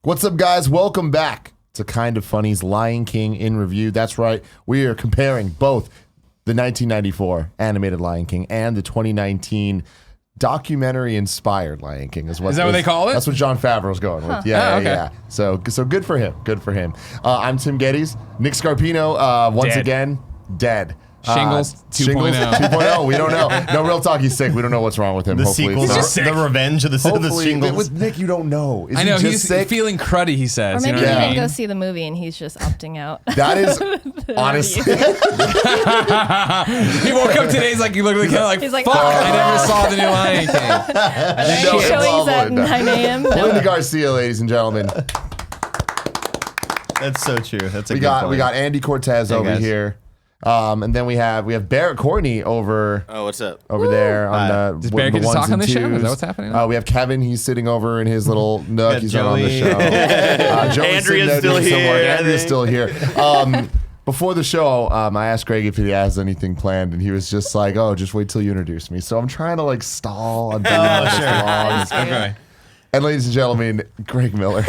What's up, guys? Welcome back to Kind of Funny's Lion King in Review. That's right. We are comparing both the 1994 animated Lion King and the 2019 documentary-inspired Lion King. Is that what they call it? That's what Jon Favreau's going with. Yeah, okay. yeah. So good for him. Good for him. I'm Tim Gettys. Nick Scarpino, once again, dead. Shingles 2.0. 2.0. We don't know. No, real talk. He's sick. We don't know what's wrong with him. The Hopefully, sequel, it's not. the revenge of the shingles. With Nick, you don't know. Is I know he he's sick? feeling cruddy. He Or says. maybe You know he what I didn't mean? go see the movie and he's just opting out. That is honestly. He woke up today. He's like, he looked at the camera like, He's like, fuck, oh. I never saw the new Lion King. Showings at 9 a.m. Linda Garcia, ladies and gentlemen. That's so true. That's a We good got point. we got Andy Cortez Hey, over guys. here, and then we have Barrett Courtney over. Oh, what's up? Over there on the Does Barrett the get to ones talk on and the show? Is twos. that what's happening? We have Kevin. He's sitting over in his little nook. Got He's not on the Joey. show. Joey's sitting there Andrea's still doing some work. here, I Andrea's think. still here. Before the show, I asked Greg if he has anything planned, and he was just like, "Oh, just wait till you introduce me." So I'm trying to like stall on being Okay. And ladies and gentlemen, Greg Miller.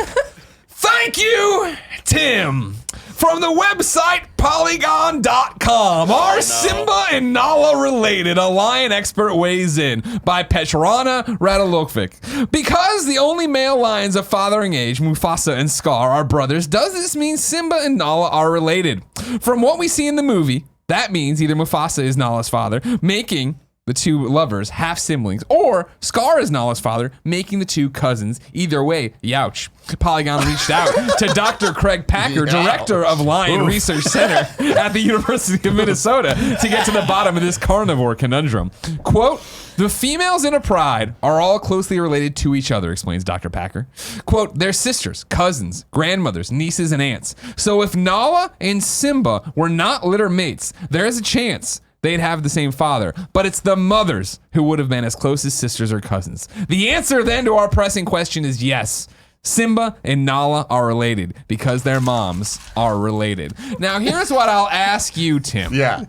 Thank you, Tim. From the website Polygon.com, are Simba and Nala related? A lion expert weighs in by Petrana Radulkovic. Because the only male lions of fathering age, Mufasa and Scar, are brothers, does this mean Simba and Nala are related? From what we see in the movie, that means either Mufasa is Nala's father, making the two lovers half siblings, or Scar is Nala's father, making the two cousins. Either way, youch. Polygon reached out to Dr. Craig Packer, director of Lion Research Center at the University of Minnesota, to get to the bottom of this carnivore conundrum. Quote, the females in a pride are all closely related to each other, explains Dr. Packer. Quote, they're sisters, cousins, grandmothers, nieces, and aunts. So if Nala and Simba were not litter mates, there's a chance they'd have the same father, but it's the mothers who would have been as close as sisters or cousins. The answer then to our pressing question is yes. Simba and Nala are related because their moms are related. Now, here's what I'll ask you, Tim. Yeah.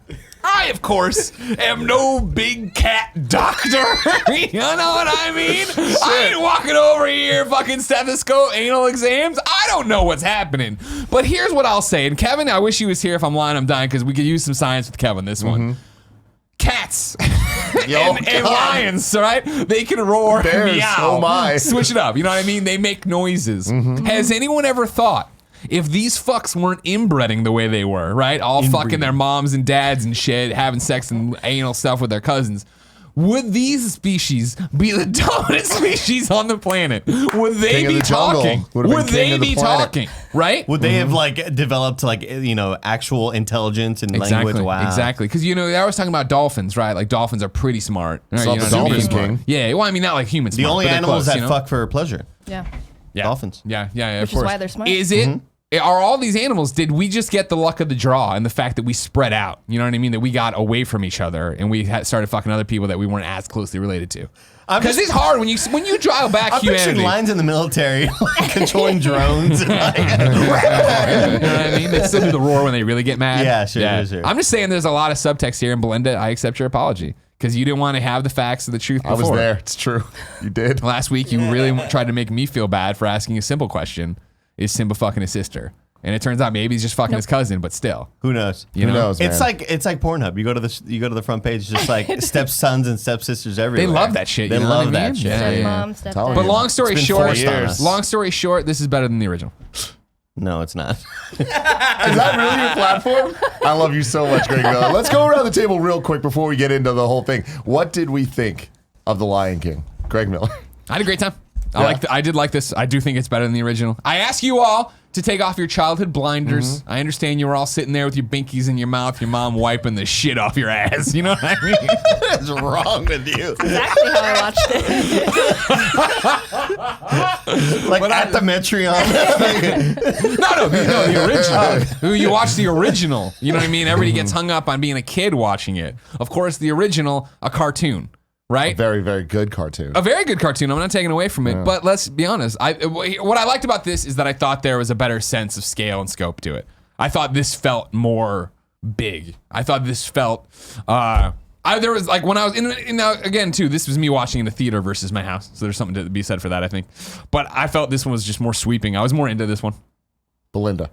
I, of course, am no big cat doctor. You know what I mean? I ain't walking over here fucking stethoscope, anal exams. I don't know what's happening. But here's what I'll say. And Kevin, I wish he was here. If I'm lying, I'm dying, because we could use some science with Kevin this one. Cats and lions, right? They can roar, Bears, meow, oh my. switch it up. You know what I mean? They make noises. Has anyone ever thought, if these fucks weren't inbreeding the way they were, right? All fucking their moms and dads and shit, having sex and anal stuff with their cousins, would these species be the dominant species on the planet? Would they King of be the jungle. talking? Would have been Would king they of the be planet. talking? Right? Would they have like developed like actual intelligence and language? Wow. Exactly. Because I was talking about dolphins, right? Like dolphins are pretty smart. Right? Saw You know the what I mean? Dolphin Smart. King. Yeah. Well, I mean, not like humans. The smart, only but they're animals close, that fuck for pleasure. Yeah. Yeah. Dolphins. Yeah, Which of course. is why they're smart. Is it? Are all these animals? Did we just get the luck of the draw and the fact that we spread out? You know what I mean? That we got away from each other and we started fucking other people that we weren't as closely related to. Because it's hard when you dial back I'm humanity. picturing lines in the military like, controlling drones. And, like, You know what I mean? They still do the roar when they really get mad. Yeah, sure. I'm just saying there's a lot of subtext here, and Belinda, I accept your apology. Because you didn't want to have the facts of the truth before. I was there. It's true. You did. Last week, you really tried to make me feel bad for asking a simple question. Is Simba fucking his sister? And it turns out maybe he's just fucking his cousin, but still. who knows? You Who know? knows, man? It's like Pornhub. You go to the front page, just like stepsons and stepsisters everywhere. They love that shit. They you know love what I that mean? shit. Yeah, yeah. Stepmom, stepdad. Tell But you. long story It's been short, 4 years. long story short, this is better than the original. No, it's not. Is that really your platform? I love you so much, Greg Miller. Let's go around the table real quick before we get into the whole thing. What did we think of The Lion King? Greg Miller. I had a great time. Yeah. I did like this. I do think it's better than the original. I ask you all to take off your childhood blinders. I understand you were all sitting there with your binkies in your mouth, your mom wiping the shit off your ass. You know what I mean? What's wrong with you? Exactly how I watched it. Like at the Metreon. No, the original. You watch the original. You know what I mean? Everybody gets hung up on being a kid watching it. Of course, the original, a cartoon, right? Very, very good cartoon. A very good cartoon. I'm not taking away from it, but let's be honest. What I liked about this is that I thought there was a better sense of scale and scope to it. I thought this felt more big. I thought this felt There was like when I was in now again too. This was me watching in the theater versus my house, so there's something to be said for that, I think. But I felt this one was just more sweeping. I was more into this one. Belinda.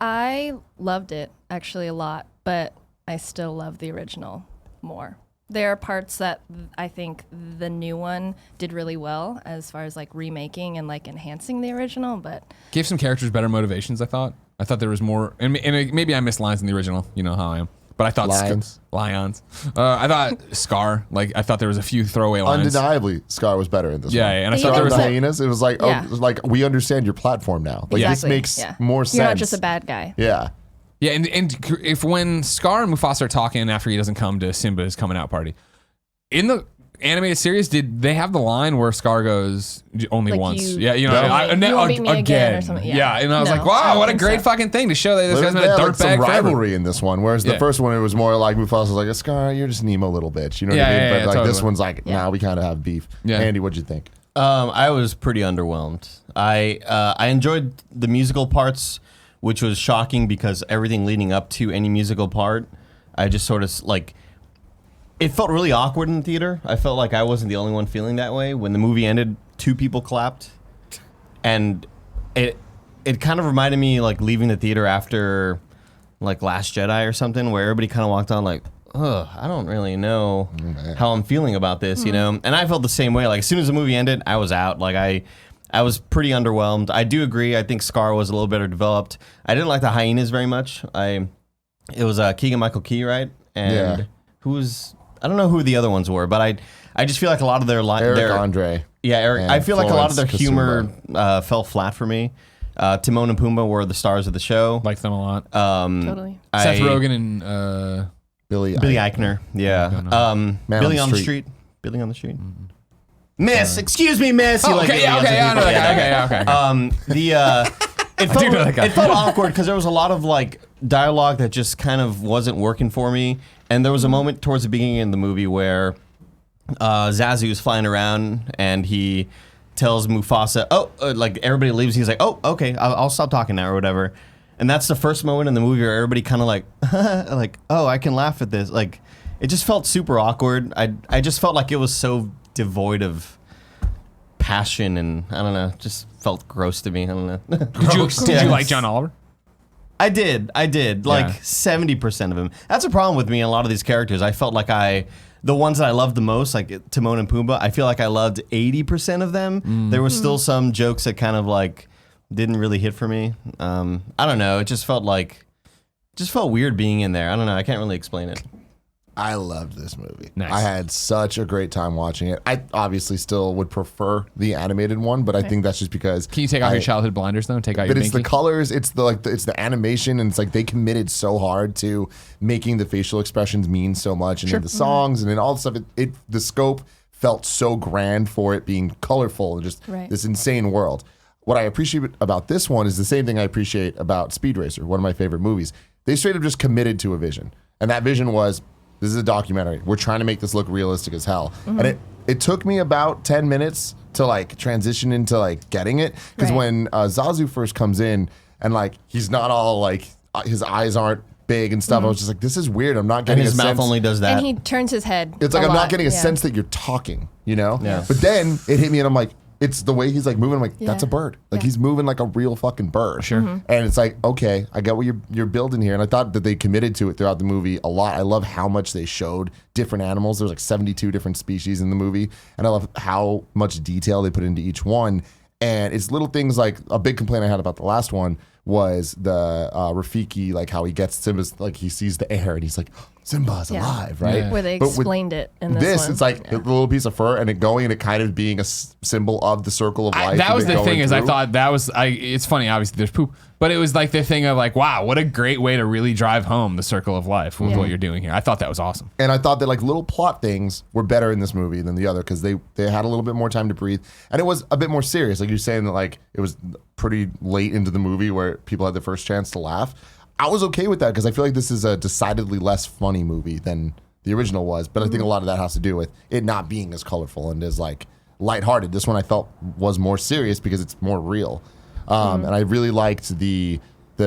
I loved it actually a lot, but I still love the original more. There are parts that I think the new one did really well as far as like remaking and like enhancing the original, but Gave some characters better motivations. I thought there was more, and maybe I missed lines in the original. You know how I am. But I thought Lions. Lions. I thought Scar. Like I thought there was a few throwaway lines. Undeniably, Scar was better in this Yeah, one. yeah, and I But thought you there Scar was and the Yeah. hyenas, it was like, Yeah. it was like, we understand your platform now. Like, exactly. this makes yeah. more sense. You're not just a bad guy. Yeah. Yeah, and if when Scar and Mufasa are talking after he doesn't come to Simba's coming out party, in the animated series, did they have the line where Scar goes only Like once? you- Yeah, you know, No. You won't beat me again or something. Yeah. and I was No, like, I wow, don't what a think great so. fucking thing to show that this guy's been a They had, like, some dirtbag forever. rivalry in this one, whereas the Yeah. first one, it was more like Mufasa was like, Scar, you're just an emo little bitch. You know what I Yeah, mean? yeah, But yeah, like this totally. one's like, Yeah. now we kind of have beef. Yeah. Andy, what'd you think? I was pretty underwhelmed. I enjoyed the musical parts, which was shocking because everything leading up to any musical part, I just sort of like. It felt really awkward in the theater. I felt like I wasn't the only one feeling that way. When the movie ended, 2 people clapped, and it kind of reminded me like leaving the theater after like Last Jedi or something, where everybody kind of walked on like, ugh, I don't really know how I'm feeling about this, you know? And I felt the same way. Like as soon as the movie ended, I was out. Like I was pretty underwhelmed. I do agree. I think Scar was a little better developed. I didn't like the hyenas very much. It was Keegan-Michael Key, right? And Yeah. who was... I don't know who the other ones were, but I just feel like a lot of their Eric Andre. Yeah, Eric. and I feel like a lot of their Florence humor fell flat for me. Timon and Pumbaa were the stars of the show. Liked them a lot. Totally. Seth Rogen and Billy Eichner. Yeah. Man Billy on on the the street. Billy on the street. Miss, excuse me, Miss. You oh, like okay, Billy yeah, on okay, the yeah, I know Street? that guy, okay, okay. It felt, know that guy. it felt awkward because there was a lot of like dialogue that just kind of wasn't working for me. And there was a moment towards the beginning of the movie where Zazu is flying around and he tells Mufasa, like everybody leaves. He's like, oh, okay, I'll stop talking now or whatever. And that's the first moment in the movie where everybody kind of like, like, oh, I can laugh at this. Like, it just felt super awkward. I just felt like it was so devoid of passion and I don't know, just felt gross to me. I don't know. Did you like John Oliver? I did. Like 70% of him. That's a problem with me in a lot of these characters. I felt like the ones that I loved the most, like Timon and Pumbaa, I feel like I loved 80% of them. There was still some jokes that kind of like didn't really hit for me. I don't know. It just felt weird being in there. I don't know. I can't really explain it. I loved this movie. Nice. I had such a great time watching it. I obviously still would prefer the animated one, but I think that's just because Can you take off your childhood blinders though? Take out your But it's the binky? colors, it's the animation, and it's like they committed so hard to making the facial expressions mean so much, and in the songs and in all the stuff. The scope felt so grand for it being colorful and just Right. this insane world. What I appreciate about this one is the same thing I appreciate about Speed Racer, one of my favorite movies. They straight up just committed to a vision, and that vision was, this is a documentary. We're trying to make this look realistic as hell, and it took me about 10 minutes to like transition into like getting it, because Right. when Zazu first comes in and like he's not all like his eyes aren't big and stuff, I was just like, this is weird. I'm not And getting his a mouth sense. only does that. And he turns his head. It's like a I'm lot. not getting a Yeah. sense that you're talking, you know? Yeah. But then it hit me and I'm like, it's the way he's like moving. I'm like, that's a Yeah. bird. Like Yeah. he's moving like a real fucking bird. Sure. And it's like, okay, I get what you're building here. And I thought that they committed to it throughout the movie a lot. I love how much they showed different animals. There's like 72 different species in the movie. And I love how much detail they put into each one. And it's little things like a big complaint I had about the last one was the Rafiki, like how he gets Simba's, like he sees the air and he's like, Simba's Yeah. alive, right? Yeah. Where they But with explained it in this this one. it's like a little piece of fur and it going and it kind of being a symbol of the circle of life. That and was it the going thing is I through. thought that was it's funny, obviously there's poop, but it was like the thing of like, wow, what a great way to really drive home the circle of life with Yeah. what you're doing here. I thought that was awesome. And I thought that like little plot things were better in this movie than the other because they had a little bit more time to breathe and it was a bit more serious. Like you're saying that like it was pretty late into the movie where people had the first chance to laugh. I was okay with that because I feel like this is a decidedly less funny movie than the original was. But I think a lot of that has to do with it not being as colorful and as like lighthearted. This one I felt was more serious because it's more real. And I really liked the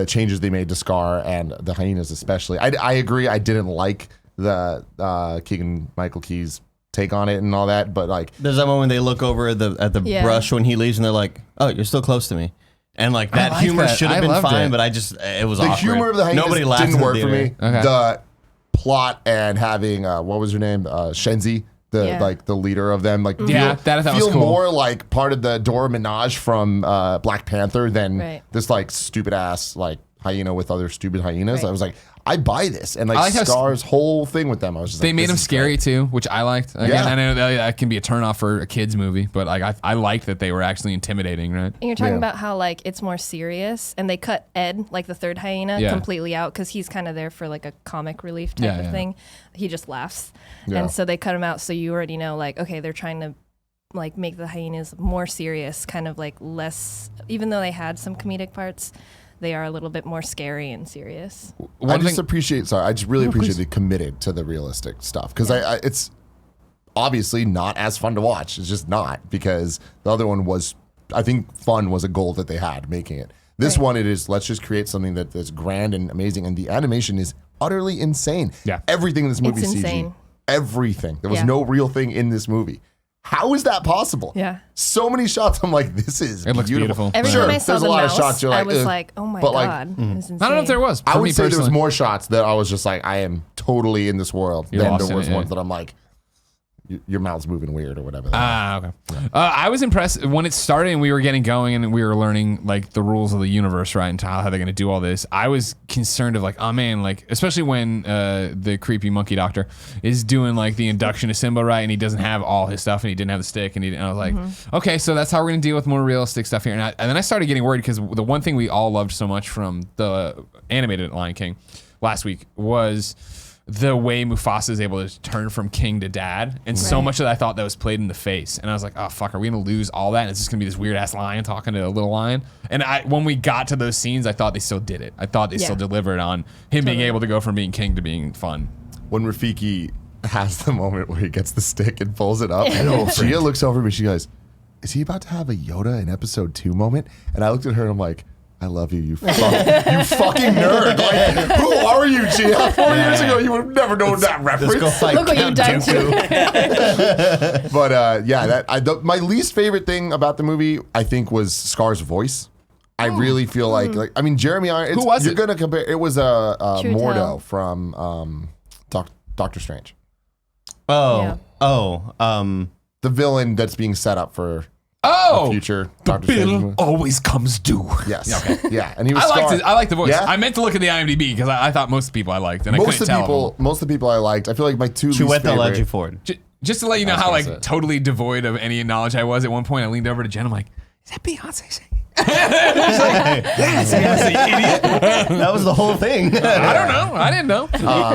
changes they made to Scar and the hyenas especially. I agree. I didn't like the Keegan Michael Key's take on it and all that, but like There's that moment when they look over at the Yeah. brush when he leaves and they're like, "Oh, you're still close to me," and like that like humor that. should have I been loved fine, it. but it was the awkward. humor of the hyenas Nobody laughed didn't in the work for me. theater. Okay. The plot and having what was her name, Shenzi, the Yeah. like the leader of them, like Yeah, that I thought was feel cool. more like part of the Dora Milaje from Black Panther than Right. this like stupid ass like hyena with other stupid hyenas. Right. I was like, I buy this, and I like like how Scar's whole thing with them, I was just They like, made this him is scary great. too, which I liked. Again, Yeah. I know that can be a turnoff for a kids movie, but like I liked that they were actually intimidating, right? And you're talking Yeah. about how like it's more serious, and they cut Ed, like the third hyena, Yeah. completely out because he's kind of there for like a comic relief type Yeah, of yeah. thing. He just laughs, Yeah. and so they cut him out. So you already know, like, okay, they're trying to like make the hyenas more serious, kind of like less. Even though they had some comedic parts, they are a little bit more scary and serious. I just appreciate. Sorry, I just really appreciate they committed to the realistic stuff because I it's obviously not as fun to watch. It's just not because the other one was. I think fun was a goal that they had making it. This Right. one, it is. Let's just create something that's grand and amazing, and the animation is utterly insane. Yeah. Everything in this movie It's is CG. insane. Everything. There was Yeah. no real thing in this movie. How is that possible? Yeah. So many shots. I'm like, this is It looks beautiful. Every Sure, time I saw there's the a lot mouse, of shots. You're I like, was ugh. like, oh my But, like, god, it's insane. I don't know if there was. I For would me say there was personally. more shots that I was just like, I am totally in this world You're than lost there in was it, yeah. ones that I'm like, your mouth's moving weird or whatever. Ah, okay. I was impressed when it started and we were getting going and we were learning like the rules of the universe, right? And how they're going to do all this. I was concerned of like, oh man, like especially when the creepy monkey doctor is doing like the induction to Simba, right? And he doesn't have all his stuff and he didn't have the stick and I was like, okay, so that's how we're going to deal with more realistic stuff here. And then I started getting worried because the one thing we all loved so much from the animated Lion King last week was the way Mufasa is able to turn from king to dad, and so Right. much of that I thought that was played in the face, and I was like, oh fuck, are we gonna lose all that? And it's just gonna be this weird ass lion talking to a little lion. And when we got to those scenes, I thought they still did it. I thought they Yeah. still delivered on him being Totally. able to go from being king to being fun. When Rafiki has the moment where he gets the stick and pulls it up, and Gia looks over at me, she goes, is he about to have a Yoda in episode 2 moment? And I looked at her and I'm like, I love you, you fucking nerd. Like, who are you, Gia? 4 years ago, you would have never known that Let's go reference. fight Look what you Count done Dooku. But my least favorite thing about the movie, I think, was Scar's voice. I really feel like I mean, Jeremy Irons. Who was you're it? gonna compare? It was True Mordo Tell. from Doctor Strange, Oh, the villain that's being set up for Oh, future Doctor Strange bill movie. always comes due. Yes, yeah, and he was. I liked Scar. it. I liked the voice. Yeah? I meant to look at the IMDb because I thought most of the people I liked, and I Most couldn't of tell. most of the people I liked. I feel like my two least Chiwetel favorite. Ejiofor. Just to let you know I was how gonna like say. totally devoid of any knowledge I was at one point, I leaned over to Jen. I'm like, "Is that Beyonce singing?" She's like, "Yes, Beyonce, idiot." That was the whole thing. I don't know. I didn't know.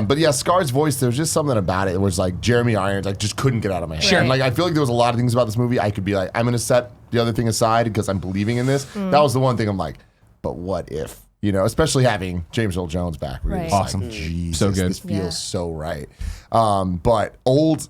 But yeah, Scar's voice. There was just something about it. It was like Jeremy Irons. I just couldn't get out of my head. Sure. And like I feel like there was a lot of things about this movie. I could be like, I'm gonna set the other thing aside because I'm believing in this. That was the one thing I'm like, but what if? You know, especially having James Earl Jones back. Where you're Right. just Awesome. Like, Jesus, So good. This feels Yeah. so right. But old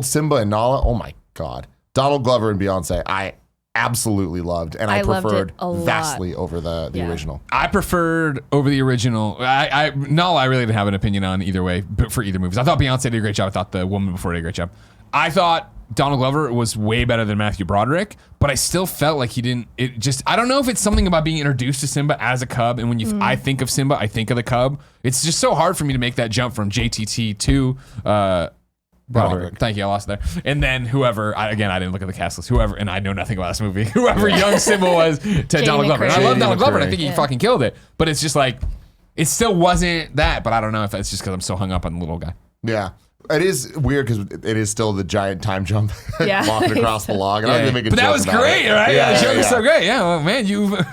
Simba and Nala. Oh my God, Donald Glover and Beyonce. I absolutely loved, and I I loved it preferred a lot. vastly over the Yeah. original. I preferred over the original. I really didn't have an opinion on either way, but for either movies. I thought Beyonce did a great job. I thought the woman before did a great job. I thought Donald Glover was way better than Matthew Broderick, but I still felt like he didn't. It just I don't know if it's something about being introduced to Simba as a cub, and when I think of Simba, I think of the cub. It's just so hard for me to make that jump from JTT to Broderick. Thank you, I lost there. And then whoever, I didn't look at the cast list. Whoever, and I know nothing about this movie. Whoever young Simba was to Donald Glover. And I love McCreary. Donald Glover, and I think he Yeah. fucking killed it. But it's just like, it still wasn't that. But I don't know if that's just because I'm so hung up on the little guy. Yeah. It is weird because it is still the giant time jump Yeah. walking across the log. And I was gonna make a But that joke was about great, it. right? Yeah, the joke yeah, is so yeah. great. Yeah, well, man,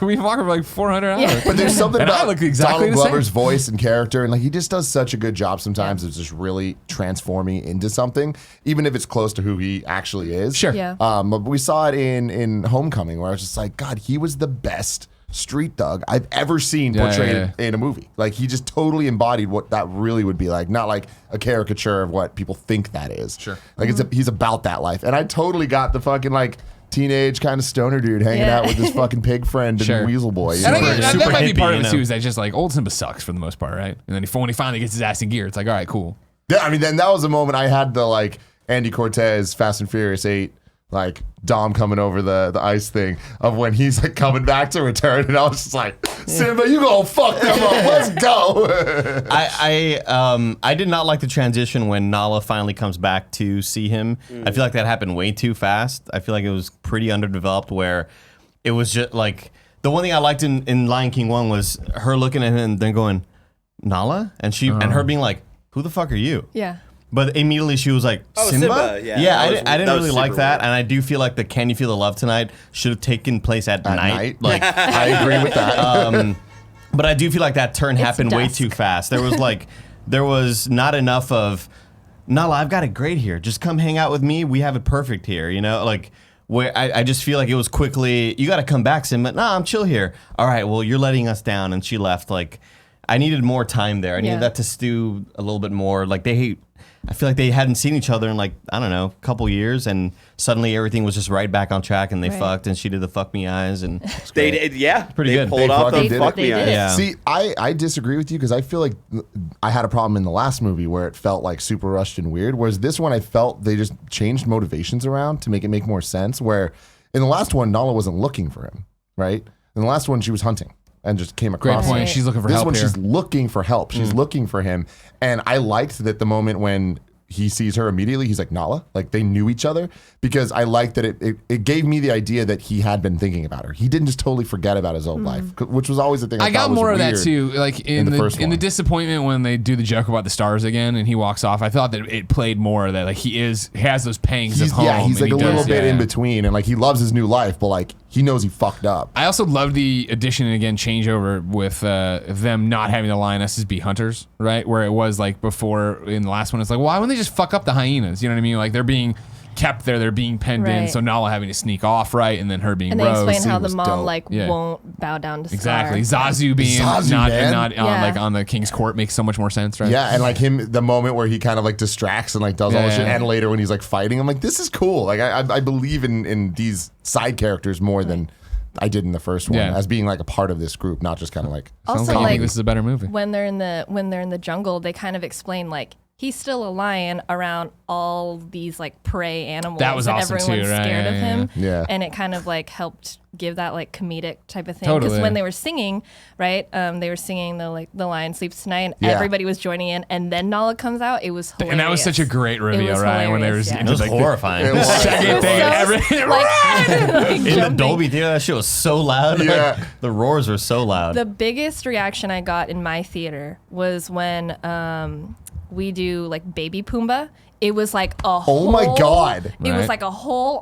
we've walked for like 400 hours. Yeah. But there's something And I about look exactly Donald the same. Glover's voice and character, and like he just does such a good job sometimes of just really transforming into something, even if it's close to who he actually is. Sure. Yeah. But we saw it in Homecoming, where I was just like, God, he was the best street thug I've ever seen Yeah, portrayed yeah, in a movie. Like he just totally embodied what that really would be like, not like a caricature of what people think that is. Sure. Like he's about that life, and I totally got the fucking like teenage kind of stoner dude hanging Yeah. out with his fucking pig friend and Sure. Weasel Boy. And I think that super might be hippie, part of you it too. know. Is that just like old Simba sucks for the most part, right? And then when he finally gets his ass in gear, it's like, all right, cool. Yeah, I mean, then that was a moment I had the like Andy Cortez, Fast and Furious 8, like Dom coming over the ice thing of when he's like coming back to return, and I was just like, Simba, you gonna fuck them up? Let's go. I did not like the transition when Nala finally comes back to see him. I feel like that happened way too fast. I feel like it was pretty underdeveloped where it was just like the one thing I liked in Lion King 1 was her looking at him and then going, Nala? And and her being like, who the fuck are you? Yeah. But immediately she was like, Oh, Simba? yeah. I didn't really like that. Weird. And I do feel like the Can You Feel the Love Tonight should have taken place at night. Like, I agree with that. but I do feel like that turn happened way dusk. too fast. There was not enough of, Nala, I've got it great here. Just come hang out with me. We have it perfect here. You know, like, where I just feel like it was quickly, you got to come back, Simba. No, I'm chill here. All right, well, you're letting us down. And she left. Like, I needed more time there. I needed that to stew a little bit more. Like, I feel like they hadn't seen each other in like, I don't know, a couple years, and suddenly everything was just right back on track, and they fucked, and she did the fuck me eyes, and They did, yeah. Pretty they good. pulled They off fucking the did fuck it. me They eyes. did. Yeah. See, I disagree with you because I feel like I had a problem in the last movie where it felt like super rushed and weird, whereas this one I felt they just changed motivations around to make it make more sense, where in the last one, Nala wasn't looking for him, right? In the last one, she was hunting and just came Great across point. him. She's looking for This help one, here. she's looking for help. She's looking for him. And I liked that the moment when he sees her immediately, he's like, Nala? Like, they knew each other, because I liked that it gave me the idea that he had been thinking about her. He didn't just totally forget about his own life, which was always the thing I thought got was more of that weird. too. Like in the first the one. disappointment when they do the joke about the stars again and he walks off. I thought that it played more that like he has those pangs of home. He's and like he a little does- bit yeah. in between, and like he loves his new life, but like he knows he fucked up. I also love the addition and again changeover with them not having the lionesses be hunters, right? Where it was like before in the last one, it's like, why wouldn't they just fuck up the hyenas? You know what I mean? Like they're being kept there, they're being penned in, Right. so Nala having to sneak off, right? And then her being And they Rose. explain how the was mom dope. like Yeah. won't bow down to Exactly. Scar. Zazu being Zazu, not man. on Yeah. like on the king's court makes so much more sense, right? Yeah, and like him, the moment where he kind of like distracts and like does all this shit, Yeah. and later when he's like fighting, I'm like, this is cool. Like I believe in these side characters more than I did in the first one, Yeah. as being like a part of this group, not just kind of like. Sounds Also, like you like think this is a better movie. when they're in the jungle, they kind of explain like he's still a lion around all these like prey animals. That was and awesome, too, everyone's right? scared of Yeah, him. yeah. And it kind of like helped give that like comedic type of thing. Totally. Because when they were singing, right, they were singing the lion sleeps tonight, and Yeah. everybody was joining in, and then Nala comes out. It was hilarious. And that was such a great reveal, was right? When they were hilarious, yeah. it was like, horrifying. It was. second It was thing, so- everything. like In the jumping. Dolby Theater, that shit was so loud. Like, Yeah. the roars were so loud. The biggest reaction I got in my theater was when we do like Baby Pumbaa. It was like a whole. Oh my God. It was Right. like a whole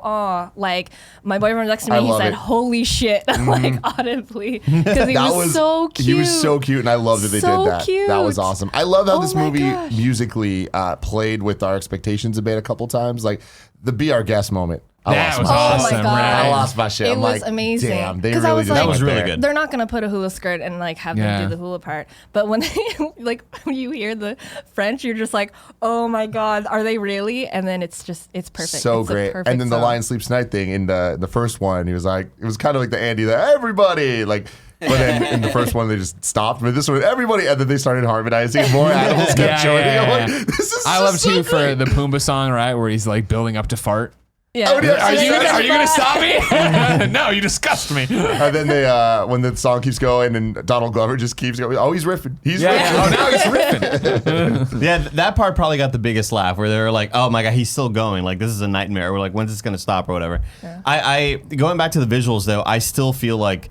like my boyfriend next to me. I He love said, it. "Holy shit!" like audibly because he was so cute. He was so cute, and I love that they So did that. That was cute. awesome. I love how Oh this my movie gosh. musically played with our expectations a bit a couple times. Like the "Be Our Guest" moment. I That lost was my Oh shit. my awesome, God. right? I lost my shit. It I'm was like, amazing. damn, they 'Cause I really was did like- That was right really there. good. They're not gonna put a hula skirt and like have Yeah. them do the hula part, but when they like when you hear the French, you're just like, "Oh my God, are they really?" And then it's perfect. So It's a great. perfect And then the song. Lion Sleeps Tonight thing in the first one, he was like, it was kind of like the Andy, the everybody, like. But then in the first one, they just stopped. But this one, everybody, and then they started harmonizing. More animals kept Yeah, joining. yeah, I'm yeah, like, yeah. this is I just love so too great. for the Pumbaa song, right, where he's like building up to fart. Yeah. Oh, yeah. Are you gonna stop me? No, you disgust me. And then they, when the song keeps going, and Donald Glover just keeps going. Oh, he's riffing. He's riffing. Yeah. Oh, now he's riffing. Yeah, that part probably got the biggest laugh where they were like, "Oh my god, he's still going! Like this is a nightmare." We're like, "When's this gonna stop?" or whatever. I going back to the visuals though, I still feel like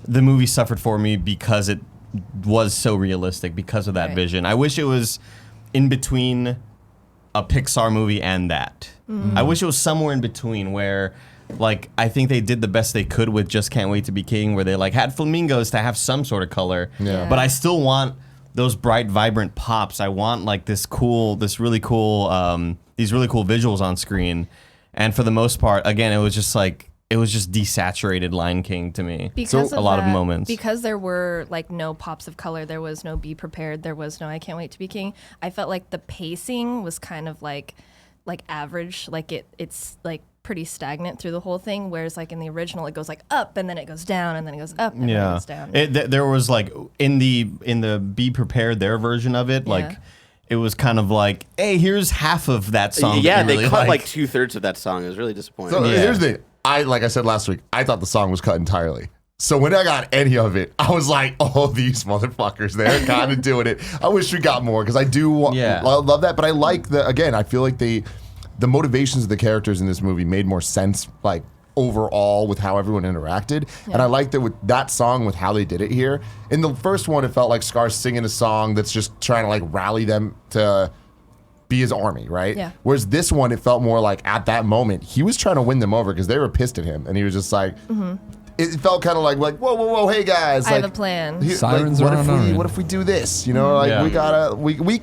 the movie suffered for me because it was so realistic because of that Right. vision. I wish it was in between a Pixar movie and that. I wish it was somewhere in between where. Like, I think they did the best they could with Just Can't Wait to Be King, where they like had flamingos to have some sort of color. Yeah. But I still want those bright, vibrant pops. I want like these really cool visuals on screen. And for the most part, again, it was just desaturated Lion King to me. Because a lot of moments. Because there were like no pops of color, there was no Be Prepared, there was no I Can't Wait to Be King. I felt like the pacing was kind of like average, like it's like pretty stagnant through the whole thing, whereas like in the original it goes like up and then it goes down and then it goes up and then it Yeah, goes down. there was like in the Be Prepared, their version of it, like it was kind of like, hey, here's half of that song. Yeah, that they you really cut like 2/3 of that song. It was really disappointing. So Yeah. here's the thing. Like I said last week, I thought the song was cut entirely. So when I got any of it, I was like, oh, these motherfuckers, they're kind of doing it. I wish we got more because I do love that. But I like I feel like the motivations of the characters in this movie made more sense, like overall with how everyone interacted. Yeah. And I like that with that song, with how they did it here. In the first one, it felt like Scar's singing a song that's just trying to like rally them to be his army, right? Yeah. Whereas this one, it felt more like at that moment, he was trying to win them over because they were pissed at him. And he was just like, it felt kind of like whoa, hey guys. I have a plan. Sirens what are on. what if we do this? You know, like we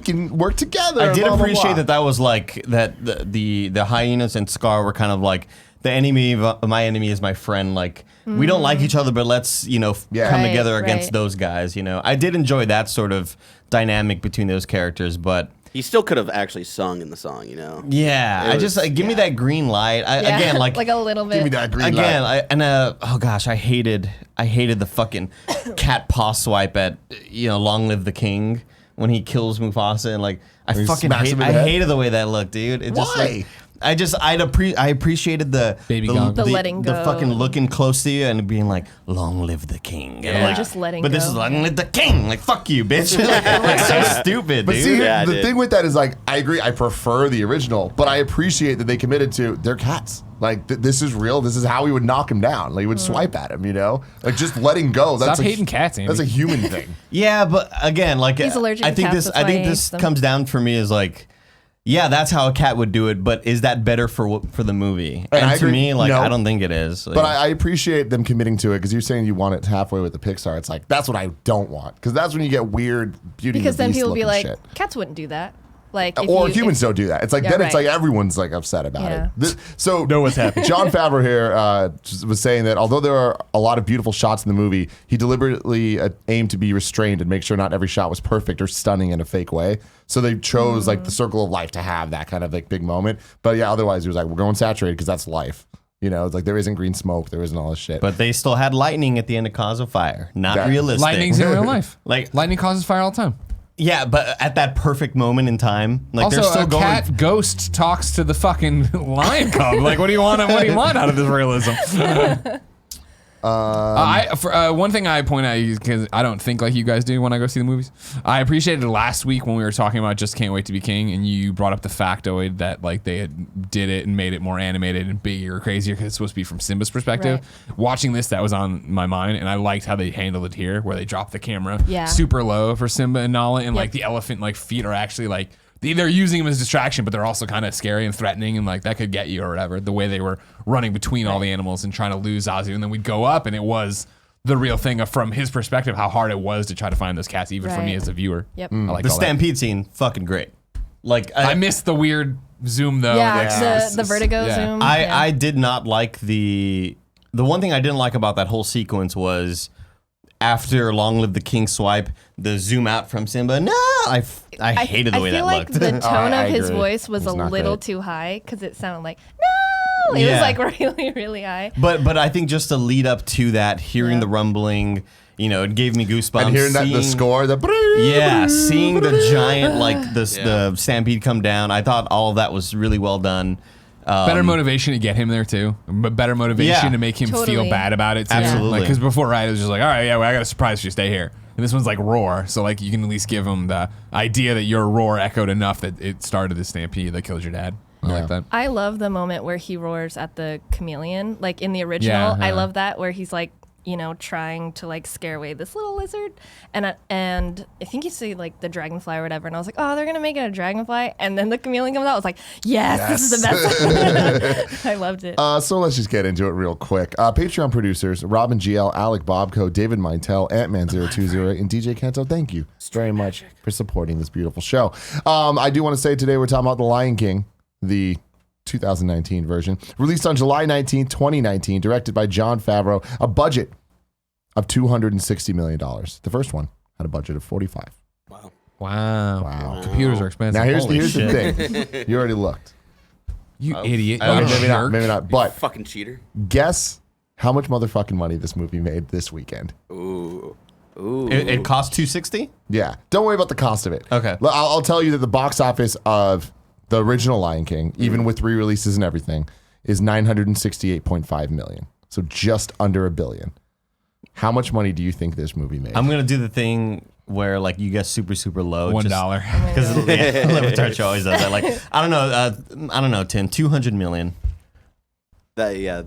can work together. I did blah, blah, appreciate blah. that was like that the hyenas and Scar were kind of like the enemy of my enemy is my friend. Like we don't like each other, but let's come Right, together against right. those guys. I did enjoy that sort of dynamic between those characters, but. He still could have actually sung in the song, Yeah, I just give me that green light. Again, like a little bit. Give me that green again, light. oh gosh, I hated the fucking cat paw swipe at Long Live the King when he kills Mufasa, and like I he fucking smacks him in the head? hated the way that looked, dude. It just Why? like, I appreciated the Baby gone. The letting the go. fucking looking close to you and being like, "Long live the king." And Yeah. like, Just letting but this go. is Long Live the King. Like fuck you, bitch. Like, it looks so stupid, But dude. see, Yeah, I the did. thing with that is like, I agree. I prefer the original, but I appreciate that they committed to their cats. Like this is real. This is how we would knock him down. Like he would swipe at him. Like just letting go. That's Stop hating cats, Andy. That's a human thing. Yeah, but again, like He's allergic I to think cats, this. that's I why think he this hates them. comes down for me is like, yeah, that's how a cat would do it. But is that better for the movie? And I to agree. me, like, No. I don't think it is. Like, But I appreciate them committing to it because you're saying you want it halfway with the Pixar. It's like that's what I don't want because that's when you get weird Beauty Because and the then Beast people will be looking like, shit. cats wouldn't do that. Like, if Or you- humans don't do that. It's like Yeah, then it's right. like everyone's like upset about Yeah. it. So Know what's happening. John Favreau here was saying that although there are a lot of beautiful shots in the movie, he deliberately aimed to be restrained and make sure not every shot was perfect or stunning in a fake way. So they chose like the circle of life to have that kind of like big moment. But yeah, otherwise he was like, we're going saturated because that's life. It's like there isn't green smoke, there isn't all this shit. but they still had lightning at the end of Cause of Fire. Not That- realistic. Lightning's in real life. Like- lightning causes fire all the time. Yeah, but at that perfect moment in time, like Also, they're still a going. cat ghost talks to the fucking lion cub. Like, what do you want? What do you want out of this realism? One thing I point out because I don't think like you guys do when I go see the movies. I appreciated last week when we were talking about Just Can't Wait to Be King, and you brought up the factoid that like they had did it and made it more animated and bigger, crazier because it's supposed to be from Simba's perspective. Right. Watching this, that was on my mind, and I liked how they handled it here, where they dropped the camera Yeah. super low for Simba and Nala, and like Yep. the elephant like feet are actually like. They're using them as distraction, but they're also kind of scary and threatening, and like that could get you or whatever. The way they were running between all the animals and trying to lose Zazu, and then we'd go up, and it was the real thing of from his perspective how hard it was to try to find those cats, even for me Right. as a viewer. Yep. I like the all that. stampede scene, fucking great. Like I missed the weird zoom though. Yeah, like, the vertigo yeah. zoom. I did not like the one thing I didn't like about that whole sequence was after Long Live the King swipe, the zoom out from Simba. No, I hated the way I that feel like looked. the tone I of his agree. voice was It's a not little great. too high because it sounded like no. It Yeah. was like really, really high. but I think just to lead up to that, hearing Yeah. the rumbling, it gave me goosebumps. and hearing the Seeing- score, Yeah, seeing the giant the stampede come down, I thought all of that was really well done. Better motivation to get him there too, but better motivation Yeah. to make him feel Totally. bad about it too. Absolutely. Because before, right, it was just like, all right, yeah, well, I got a surprise for you, stay here. And this one's like roar, so like you can at least give him the idea that your roar echoed enough that it started the stampede that killed your dad. I like that. I love the moment where he roars at the chameleon, like in the original. Yeah, I yeah. love that where he's like, trying to like scare away this little lizard, and I think you see like the dragonfly or whatever, and I was like, oh, they're gonna make it a dragonfly, and then the chameleon comes out. I was like, yes. This is the best. I loved it. So let's just get into it real quick. Patreon producers, Robin GL, Alec Bobco, David Mintel, Antman020, and DJ Kento, thank you very much for supporting this beautiful show. I do want to say today we're talking about The Lion King, the 2019 version, released on July 19th, 2019, directed by John Favreau, a budget of $260 million. The first one had a budget of 45. Wow. Computers are expensive. Now here's Holy the shit. thing. You already looked. You idiot. I don't You know. Maybe not. But Fucking cheater. guess how much motherfucking money this movie made this weekend. Ooh. Ooh. It cost $260. Yeah, don't worry about the cost of it. Okay. I'll tell you that the box office of the original Lion King, even with re-releases and everything, is $968.5 million. So just under $1 billion. How much money do you think this movie made? I'm gonna do the thing where like you get super low. $1. Because Levitarch always does that. Like I don't know, Tim. 200 million. Yeah.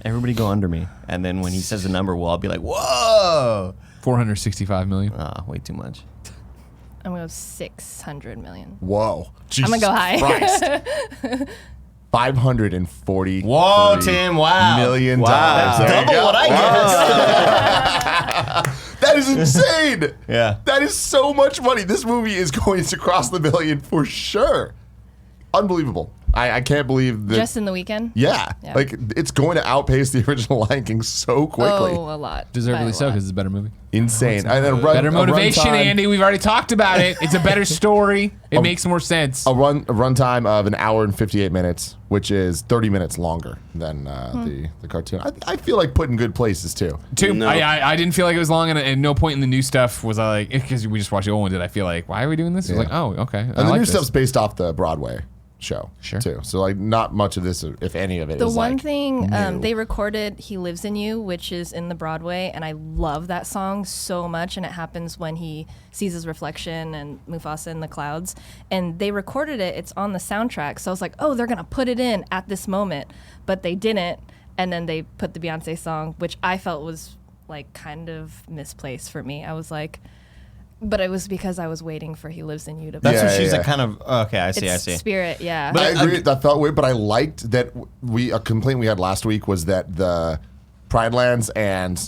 Everybody go under me, and then when he says a number, I'll be like, whoa. 465 million. Way too much. I'm gonna go 600 million. Whoa. Jesus I'm gonna go high. Christ. 540. Whoa, Tim! Wow. $million. Wow. There you Double go. what I get. That is insane. Yeah. That is so much money. This movie is going to cross the $1 billion for sure. Unbelievable. I can't believe that. Just in the weekend? Yeah. Like, it's going to outpace the original Lion King so quickly. Oh, a lot. Deservedly By a so lot. because it's a better movie. Insane. And then Better motivation, runtime- Andy. We've already talked about it. It's a better story. It makes more sense. A runtime of 1 hour and 58 minutes, which is 30 minutes longer than the cartoon. I feel like put in good places too. No. I didn't feel like it was long, and at no point in the new stuff was I like, because we just watched the old one, did I feel like, why are we doing this? It was like, oh, okay. And the new stuff's based off the Broadway show too. So like not much of this, if any of it, The is one like thing new. they recorded "He Lives in You," which is in the Broadway, and I love that song so much. And it happens when he sees his reflection and Mufasa in the clouds. And they recorded it; it's on the soundtrack. So I was like, oh, they're gonna put it in at this moment, but they didn't. And then they put the Beyonce song, which I felt was like kind of misplaced for me. I was like. But it was because I was waiting for "He Lives in You" to. That's Yeah, what she's yeah. a kind of. Okay, I see. It's Spirit, yeah. I agree. That felt weird, but I liked that a complaint we had last week was that the Pride Lands and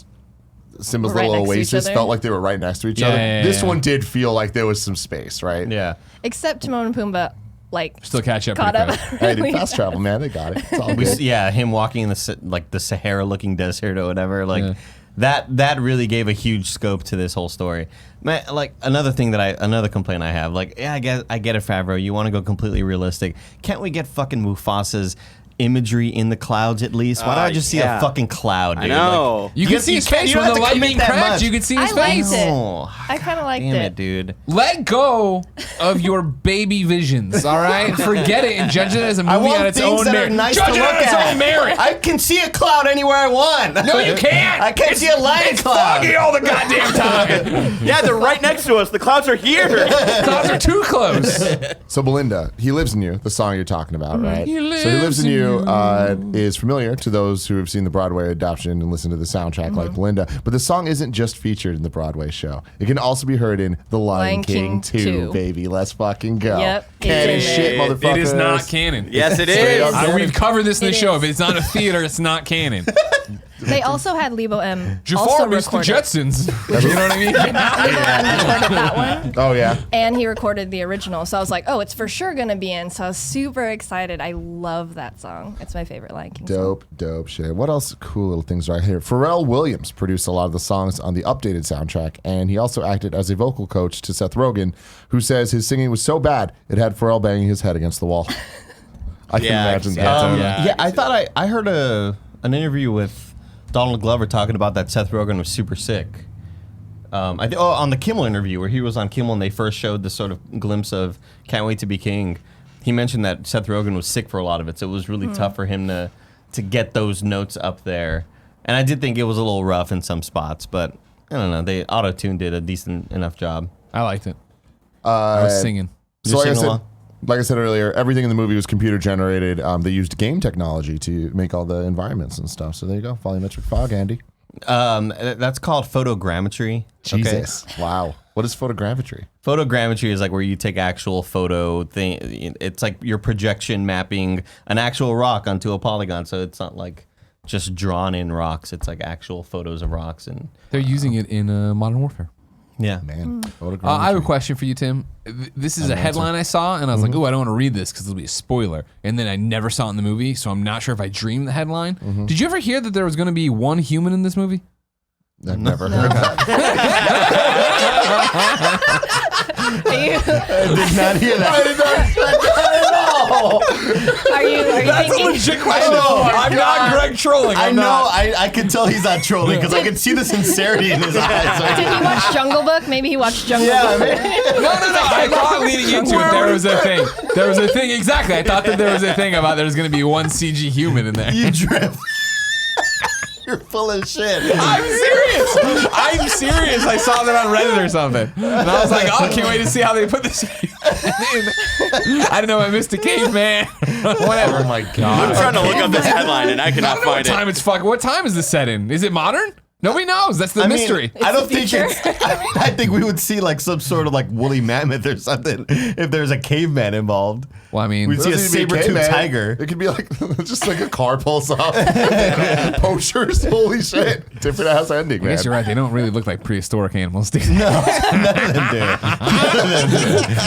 Simba's Right little next to each oasis other. felt like they were right next to each Yeah, other. yeah, This yeah. one did feel like there was some space, right? Yeah. Except Timon and Pumbaa, like Still catch up caught pretty up. quick. Hey, they really fast travel, man. They got it. It's all We good. him walking in the Sahara-looking desert or whatever. Like Yeah. that really gave a huge scope to this whole story. Man, like another complaint I have. Like, yeah, I get it, Favreau. You want to go completely realistic. Can't we get fucking Mufasa's imagery in the clouds at least? Why don't I just see a yeah. fucking cloud, I dude? know. Like, You can see his can't- face you don't when the have to lightning commit that cracks. much. You can see his I liked face. it. Oh, I kind of liked damn it. it, dude. Let go of your baby visions, all right? Forget it and judge it as a movie I want on its things own that merit. are nice Judge to it look on its at. own merit. I can see a cloud anywhere I want. No, you can't. I can't see a lion It's cloud. foggy all the goddamn time. Yeah, they're right next to us. The clouds are here. Clouds are too close. So Belinda, "He Lives in You," the song you're talking about, right? He So "He Lives lives in in You" you. is familiar to those who have seen the Broadway adaptation and listened to the soundtrack like Belinda. But the song isn't just featured in the Broadway show. It can also be heard in The Lion King 2, 2. baby. Let's fucking go. Yep, Canon it shit, is. motherfuckers. It is not canon. Yes, it Straight is. up. We've covered this in the It show. is. If it's not a theater, it's not canon. They also had Lebo M. also Jafar meets the recorded. Jetsons. You know what I mean? Lebo M recorded that one, Oh, yeah. and he recorded the original. So I was like, oh, it's for sure gonna be in. So I was super excited. I love that song. It's my favorite Lion King song. Dope shit. What else cool little things right here? Pharrell Williams produced a lot of the songs on the updated soundtrack, and he also acted as a vocal coach to Seth Rogen, who says his singing was so bad it had Pharrell banging his head against the wall. I can Yeah, imagine yeah, that. totally. Yeah, I thought I heard an interview with Donald Glover talking about that Seth Rogen was super sick. On the Kimmel interview where he was on Kimmel and they first showed this sort of glimpse of "Can't Wait to Be King," he mentioned that Seth Rogen was sick for a lot of it, so it was really tough for him to get those notes up there. And I did think it was a little rough in some spots, but I don't know. They auto-tune did a decent enough job. I liked it. I was singing. So You're singing along? like I said earlier, everything in the movie was computer generated. They used game technology to make all the environments and stuff. So there you go, volumetric fog, Andy. That's called photogrammetry. Okay? Jesus, wow. What is photogrammetry? Photogrammetry is like where you take actual photo thing. It's like you're projection mapping an actual rock onto a polygon, so it's not like just drawn in rocks. It's like actual photos of rocks and They're using it in Modern Warfare. yeah. Man, photogrammetry. I have a question for you, Tim. This is a headline I saw, and I was like, "Oh, I don't want to read this because it'll be a spoiler." And then I never saw it in the movie, so I'm not sure if I dreamed the headline. Did you ever hear that there was going to be one human in this movie? I've never heard that. I did not hear that. Are you That's a thinking? legit question. Oh my I'm God. not Greg trolling. I I'm know. not. I could tell he's not trolling because I could see the sincerity in his eyes. Did he watch Jungle Book? Maybe he watched Jungle Yeah, Book. No. I thought leading into it there was a thing. There was a thing. Exactly. I thought that there was a thing about there was going to be one CG human in there. you drift. You're full of shit. I'm serious. I'm serious. I saw that on Reddit or something. And I was like, oh, I can't wait to see how they put this in. I don't know. I missed a caveman. Whatever. Oh my I'm god. trying to look up this headline and I I cannot don't know what find it. time it's fucking. What time is this set in? Is it modern? Nobody knows. That's the mystery. I don't the think future. it's. I think we would see like some sort of like woolly mammoth or something if there's a caveman involved. Well, I mean, We'd see a Doesn't need to be saber-tooth caveman. tiger. It could be like just like a car pulls up. Poachers, holy shit! Different ass ending, I man. guess you're right. They don't really look like prehistoric animals, do they? None of them do.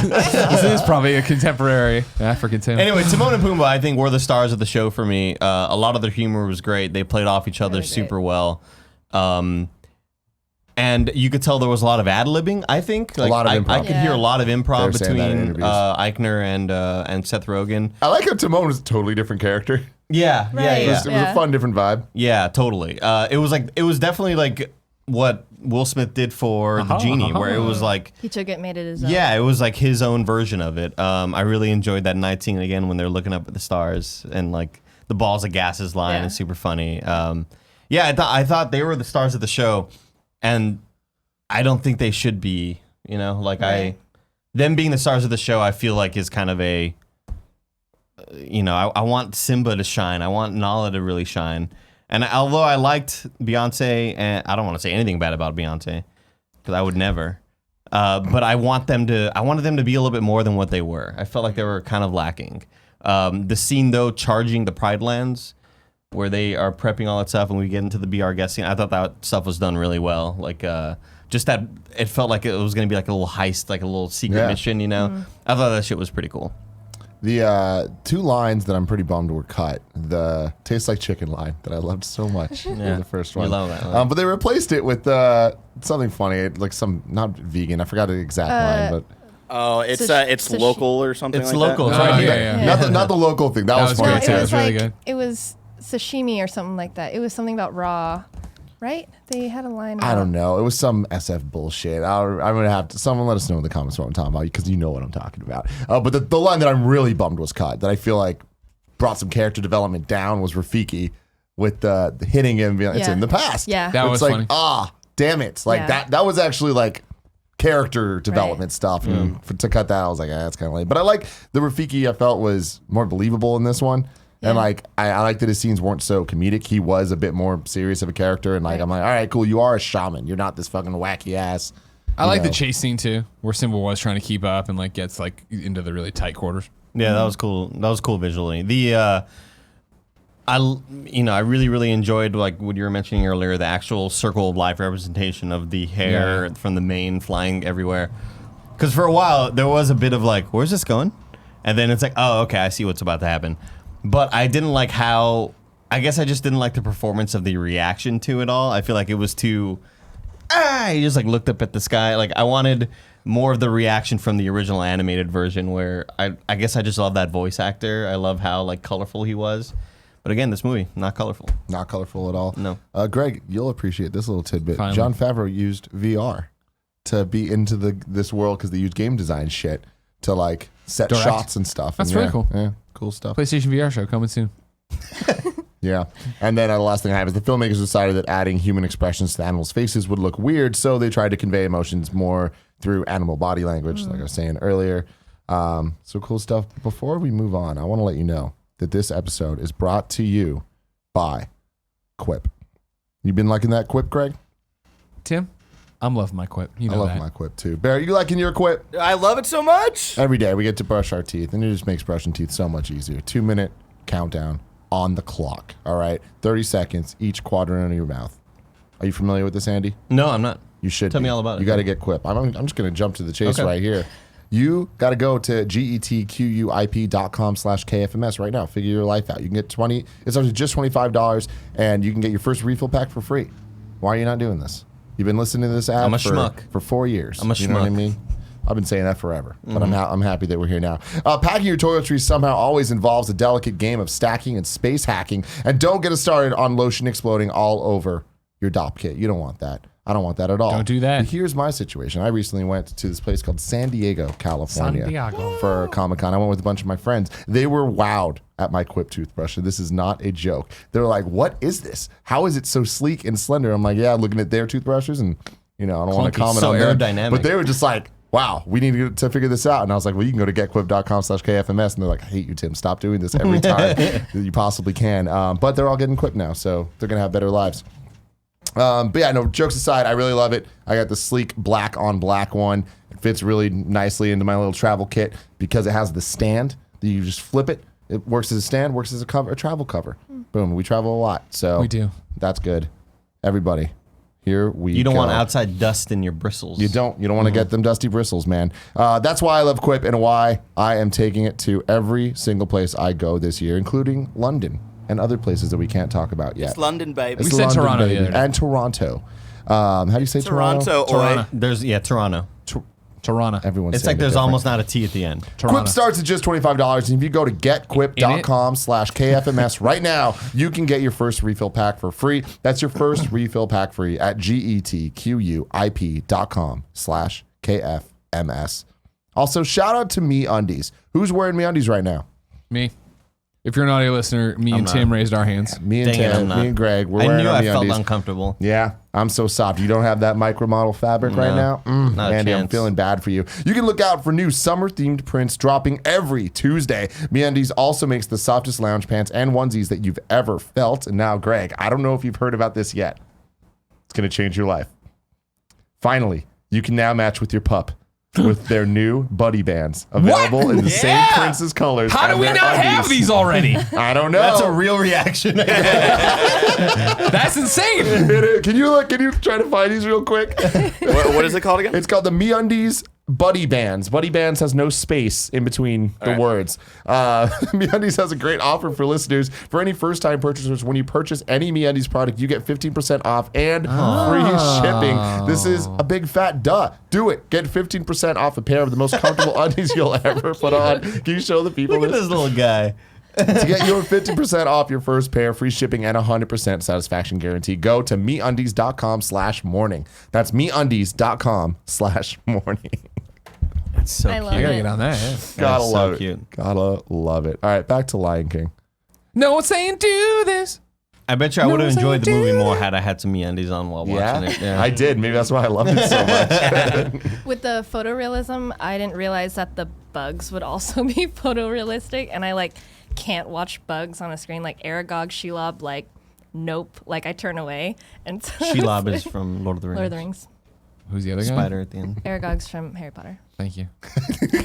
This is probably a contemporary African tale. Anyway, Timon and Pumbaa, I think, were the stars of the show for me. A lot of their humor was great. They played off each other Really great. super well. And you could tell there was a lot of ad-libbing, I think. Like, lot of improv. I could hear a lot of They improv were saying that in between interviews. Eichner and Seth Rogen. I like how Timon was a totally different character. Yeah, Right. yeah, It yeah. was a fun, different vibe. Yeah, totally. It was definitely like what Will Smith did for the genie, where it was like, He took it, made it his own. yeah, it was like his own version of it. I really enjoyed that night scene again when they're looking up at the stars and like the balls of gases line Yeah. is super funny. Yeah, I thought they were the stars of the show, and I don't think they should be. You know, like Right. them being the stars of the show, I feel like is kind of a. You know, I want Simba to shine. I want Nala to really shine. And although I liked Beyonce, and I don't want to say anything bad about Beyonce, because I would never. But I wanted them to be a little bit more than what they were. I felt like they were kind of lacking. The scene though, charging the Pride Lands, where they are prepping all that stuff, and we get into the BR guest scene. I thought that stuff was done really well. Like just that, it felt like it was going to be like a little heist, like a little secret mission. You know, I thought that shit was pretty cool. The two lines that I'm pretty bummed were cut. The tastes like chicken line that I loved so much in the first one. You love that one. But they replaced it with something funny, like some, not vegan, I forgot the exact line, but Oh, it's Sushi. local or something It's like local. that? It's right Oh, here. yeah. not the local thing. That, That was was funny great, too. too. it It was was really like good. it was sashimi or something like that. It was something about raw, right? They had a line. I about- don't know. It was some SF bullshit. I'm gonna have to. Someone let us know in the comments what I'm talking about because you know what I'm talking about. But the line that I'm really bummed was cut. That I feel like brought some character development down was Rafiki with the hitting him. Being, It's Yeah. in the past. Yeah. That It's was like funny. damn it. Like Yeah. that was actually like character development stuff. And to cut that, I was like, that's kind of lame. But I like the Rafiki. I felt was more believable in this one. And Yeah. like I like that his scenes weren't so comedic. He was a bit more serious of a character. And like Right. I'm like, all right, cool. You are a shaman. You're not this fucking wacky ass. I like know. the chase scene too, where Simba was trying to keep up and like gets like into the really tight quarters. Yeah, that was cool. That was cool visually. I really enjoyed like what you were mentioning earlier, the actual circle of life representation of the hair Yeah. from the mane flying everywhere. Because for a while there was a bit of like, where's this going? And then it's like, oh, okay, I see what's about to happen. But I didn't like how. I guess I just didn't like the performance of the reaction to it all. I feel like it was too. He just like looked up at the sky. Like I wanted more of the reaction from the original animated version, where I guess I just love that voice actor. I love how like colorful he was. But again, this movie not colorful. Not colorful at all. No. Greg, you'll appreciate this little tidbit. Finally. Jon Favreau used VR to be into this world because they used game design shit to like set Direct. shots and stuff. That's And really cool. Yeah, cool stuff. PlayStation VR show coming soon. Yeah. And then the last thing I have is the filmmakers decided that adding human expressions to animals' faces would look weird, so they tried to convey emotions more through animal body language, like I was saying earlier. So cool stuff. Before we move on, I want to let you know that this episode is brought to you by Quip. You been liking that Quip, Greg? Tim, I'm loving my quip. You know I love that. my Quip too. Barry, you liking your Quip? I love it so much. Every day we get to brush our teeth, and it just makes brushing teeth so much easier. 2-minute countdown on the clock. All right, 30 seconds each quadrant of your mouth. Are you familiar with this, Andy? No, I'm not. You should. Tell be. me all about it. You got to get Quip. I'm just going to jump to the chase Okay. right here. You got to go to getquip.com/KFMS right now. Figure your life out. You can get 20. It's up to just $25, and you can get your first refill pack for free. Why are you not doing this? You've been listening to this ad I'm a for schmuck. 4 years. I'm a You know what I schmuck. mean? I've been saying that forever, but I'm happy that we're here now. Packing your toiletries somehow always involves a delicate game of stacking and space hacking. And don't get us started on lotion exploding all over your DOP kit. You don't want that. I don't want that at all. Don't do that. But here's my situation. I recently went to this place called San Diego, California, San Diego. for Comic-Con. I went with a bunch of my friends. They were wowed at my Quip toothbrush. And this is not a joke. They were like, what is this? How is it so sleek and slender? I'm like, yeah, looking at their toothbrushes, and I don't want to comment so on them. aerodynamic. But they were just like, wow, we need to figure this out. And I was like, well, you can go to getquip.com/KFMS. And they're like, I hate you, Tim. Stop doing this every time that you possibly can. But they're all getting Quip now, so they're going to have better lives. But yeah, no, jokes aside, I really love it. I got the sleek black on black one. It fits really nicely into my little travel kit because it has the stand that you just flip it. It works as a stand, works as a travel cover. Boom, we travel a lot. So We do. That's good. Everybody, here we go. You don't want outside dust in your bristles. You don't want to get them dusty bristles, man. That's why I love Quip and why I am taking it to every single place I go this year, including London and other places that we can't talk about yet. It's London, baby. It's We said London, Toronto the baby. other day. And Toronto. How do you say Toronto? Toronto. Toronto. Toronto. Toronto. Everyone's It's saying like it there's different. almost not a T at the end. Toronto. Quip starts at just $25, and if you go to getquip.com/KFMS right now, you can get your first refill pack for free. That's your first refill pack free at getquip.com/KFMS. Also, shout out to MeUndies. Who's wearing MeUndies right now? Me. If you're an audio listener, me and not. Tim raised our hands. Me and Dang it, Tim, I'm not. me and Greg. We're I wearing knew our I felt MeUndies. uncomfortable. Yeah, I'm so soft. You don't have that micro model fabric right now? not a Andy, I'm chance. feeling bad for you. You can look out for new summer-themed prints dropping every Tuesday. MeUndies also makes the softest lounge pants and onesies that you've ever felt. And now, Greg, I don't know if you've heard about this yet. It's going to change your life. Finally, you can now match with your pup with their new buddy bands available in the same Yeah. prints as colors. How do and we their not have undies. these already? I don't know. That's a real reaction. That's insane. Can you try to find these real quick? What is it called again? It's called the MeUndies Buddy Bands. Buddy Bands has no space in between the words. MeUndies has a great offer for listeners. For any first-time purchasers, when you purchase any MeUndies product, you get 15% off and free shipping. This is a big fat duh. Do it. Get 15% off a pair of the most comfortable undies you'll ever put on. Can you show the people Look at this little guy. To get your 50% off your first pair, free shipping, and 100% satisfaction guarantee, go to MeUndies.com/morning. That's MeUndies.com/morning. It's so I cute. love I gotta it. get on that. Yeah. Gotta so love cute. it. Gotta love it. All right, back to Lion King. No one's saying do this. I bet you I would have No, enjoyed the I movie did. more had I had some MeUndies on while watching it. Yeah. I did. Maybe that's why I loved it so much. With the photorealism, I didn't realize that the bugs would also be photorealistic, and I can't watch bugs on a screen like Aragog, Shelob, nope, I turn away. And so Shelob is from Lord of the Rings. Lord of the Rings. Who's the other guy? Spider at the end. Aragog's from Harry Potter. Thank you.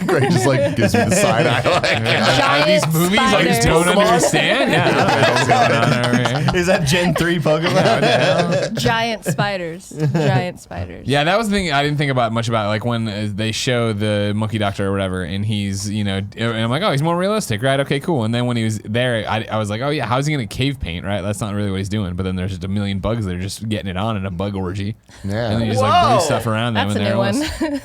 Greg just gives me the side eye. Are these movies I just don't spiders. understand? Yeah, I don't know what's going on over here. Is that Gen 3 Pokemon? Giant spiders. Giant spiders. Yeah, that was the thing I didn't think about much about. When they show the monkey doctor or whatever, and he's, and I'm like, oh, he's more realistic, right? Okay, cool. And then when he was there, I was like, oh yeah, how's he gonna cave paint, right? That's not really what he's doing. But then there's just a million bugs that are just getting it on in a bug orgy. Yeah. And then he just Whoa. blew stuff around them. That's a and new there it one.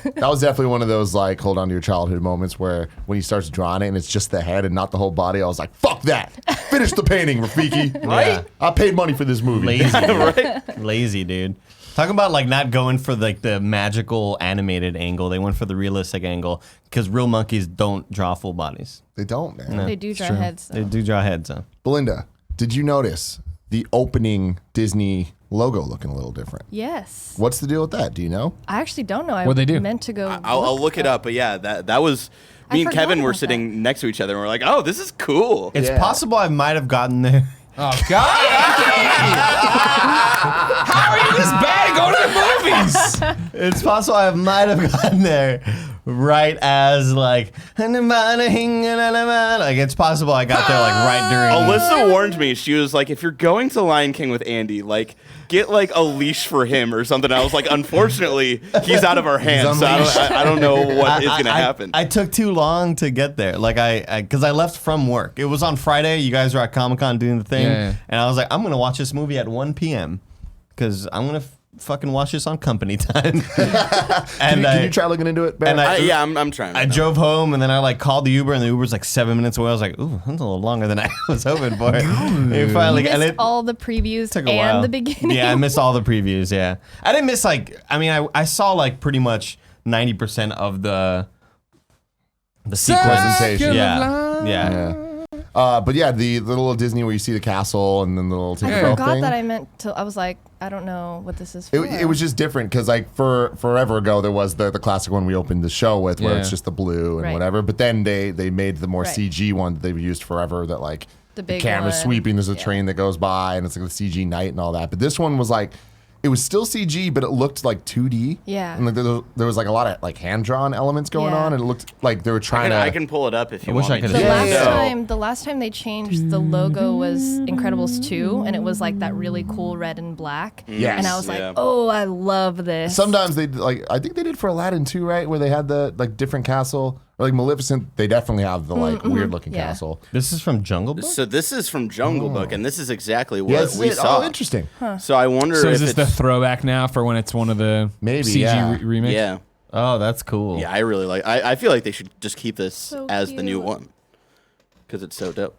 was. That was definitely one of those hold on to your childhood moments where when he starts drawing it and it's just the head and not the whole body, I was like, fuck that. Finish the painting, Rafiki. Right? I paid money for this movie. Lazy. Lazy, dude. Talk about not going for the magical animated angle. They went for the realistic angle because real monkeys don't draw full bodies. They don't, man. They do draw heads. They do draw heads, huh? Belinda, did you notice the opening Disney logo looking a little different? Yes. What's the deal with that? Do you know? I actually don't know. I What'd they do? meant to go. I'll look it up, but yeah, that was I me and forgot Kevin were about sitting next to each other and we're like, oh, this is cool. It's Yeah. possible I might have gotten there. Oh God! How are you this bad at going to the movies? It's possible I might have gotten there right as it's possible I got there right during. Alyssa warned me. She was like, if you're going to Lion King with Andy, get a leash for him or something. I was like, unfortunately, he's out of our hands. So I don't know what is going to happen. I took too long to get there. Because I left from work. It was on Friday. You guys were at Comic-Con doing the thing. Yeah. And I was like, I'm going to watch this movie at 1 p.m. Because I'm going to fucking watch this on company time. Can you try looking into it, Ben? And yeah, I'm trying. I drove home and then I like called the Uber and the Uber's like 7 minutes away. I was like, ooh, that's a little longer than I was hoping for. And finally, Missed and it all the previews took a while. and the beginning. Yeah, I missed all the previews. Yeah, I didn't miss I saw like pretty much 90% of the sequence. Presentation. Yeah. But yeah, the little Disney where you see the castle and then the little I Tinkerbell forgot thing. that I meant to. I was like, I don't know what this is for. It was just different because like forever ago there was the classic one we opened the show with where Yeah. it's just the blue and Right. whatever. But then they made the more Right. CG one that they've used forever that like The big camera's one. sweeping. There's a Yeah. train that goes by and it's like the CG night and all that. But this one was like. It was still CG, but it looked like 2D. Yeah. And like there was like a lot of like hand-drawn elements going Yeah. on, and it looked like they were trying to. I can pull it up if you I wish want I me could to. The Yeah. last the last time they changed the logo was Incredibles 2, and it was like that really cool red and black. Yes. And I was like, Yeah. oh, I love this. Sometimes they like. I think they did for Aladdin too, right? Where they had the like different castle, or like Maleficent. They definitely have the like weird-looking Yeah. castle. This is from Jungle Book? So this is from Jungle Book, and this is exactly what Yes, we saw. Oh, interesting. So I wonder So if is this the it's throwback now for when it's one of the Maybe, CG yeah. remakes? yeah. Oh, that's cool. Yeah, I really like. I feel like they should just keep this So as the new cute. one because it's so dope.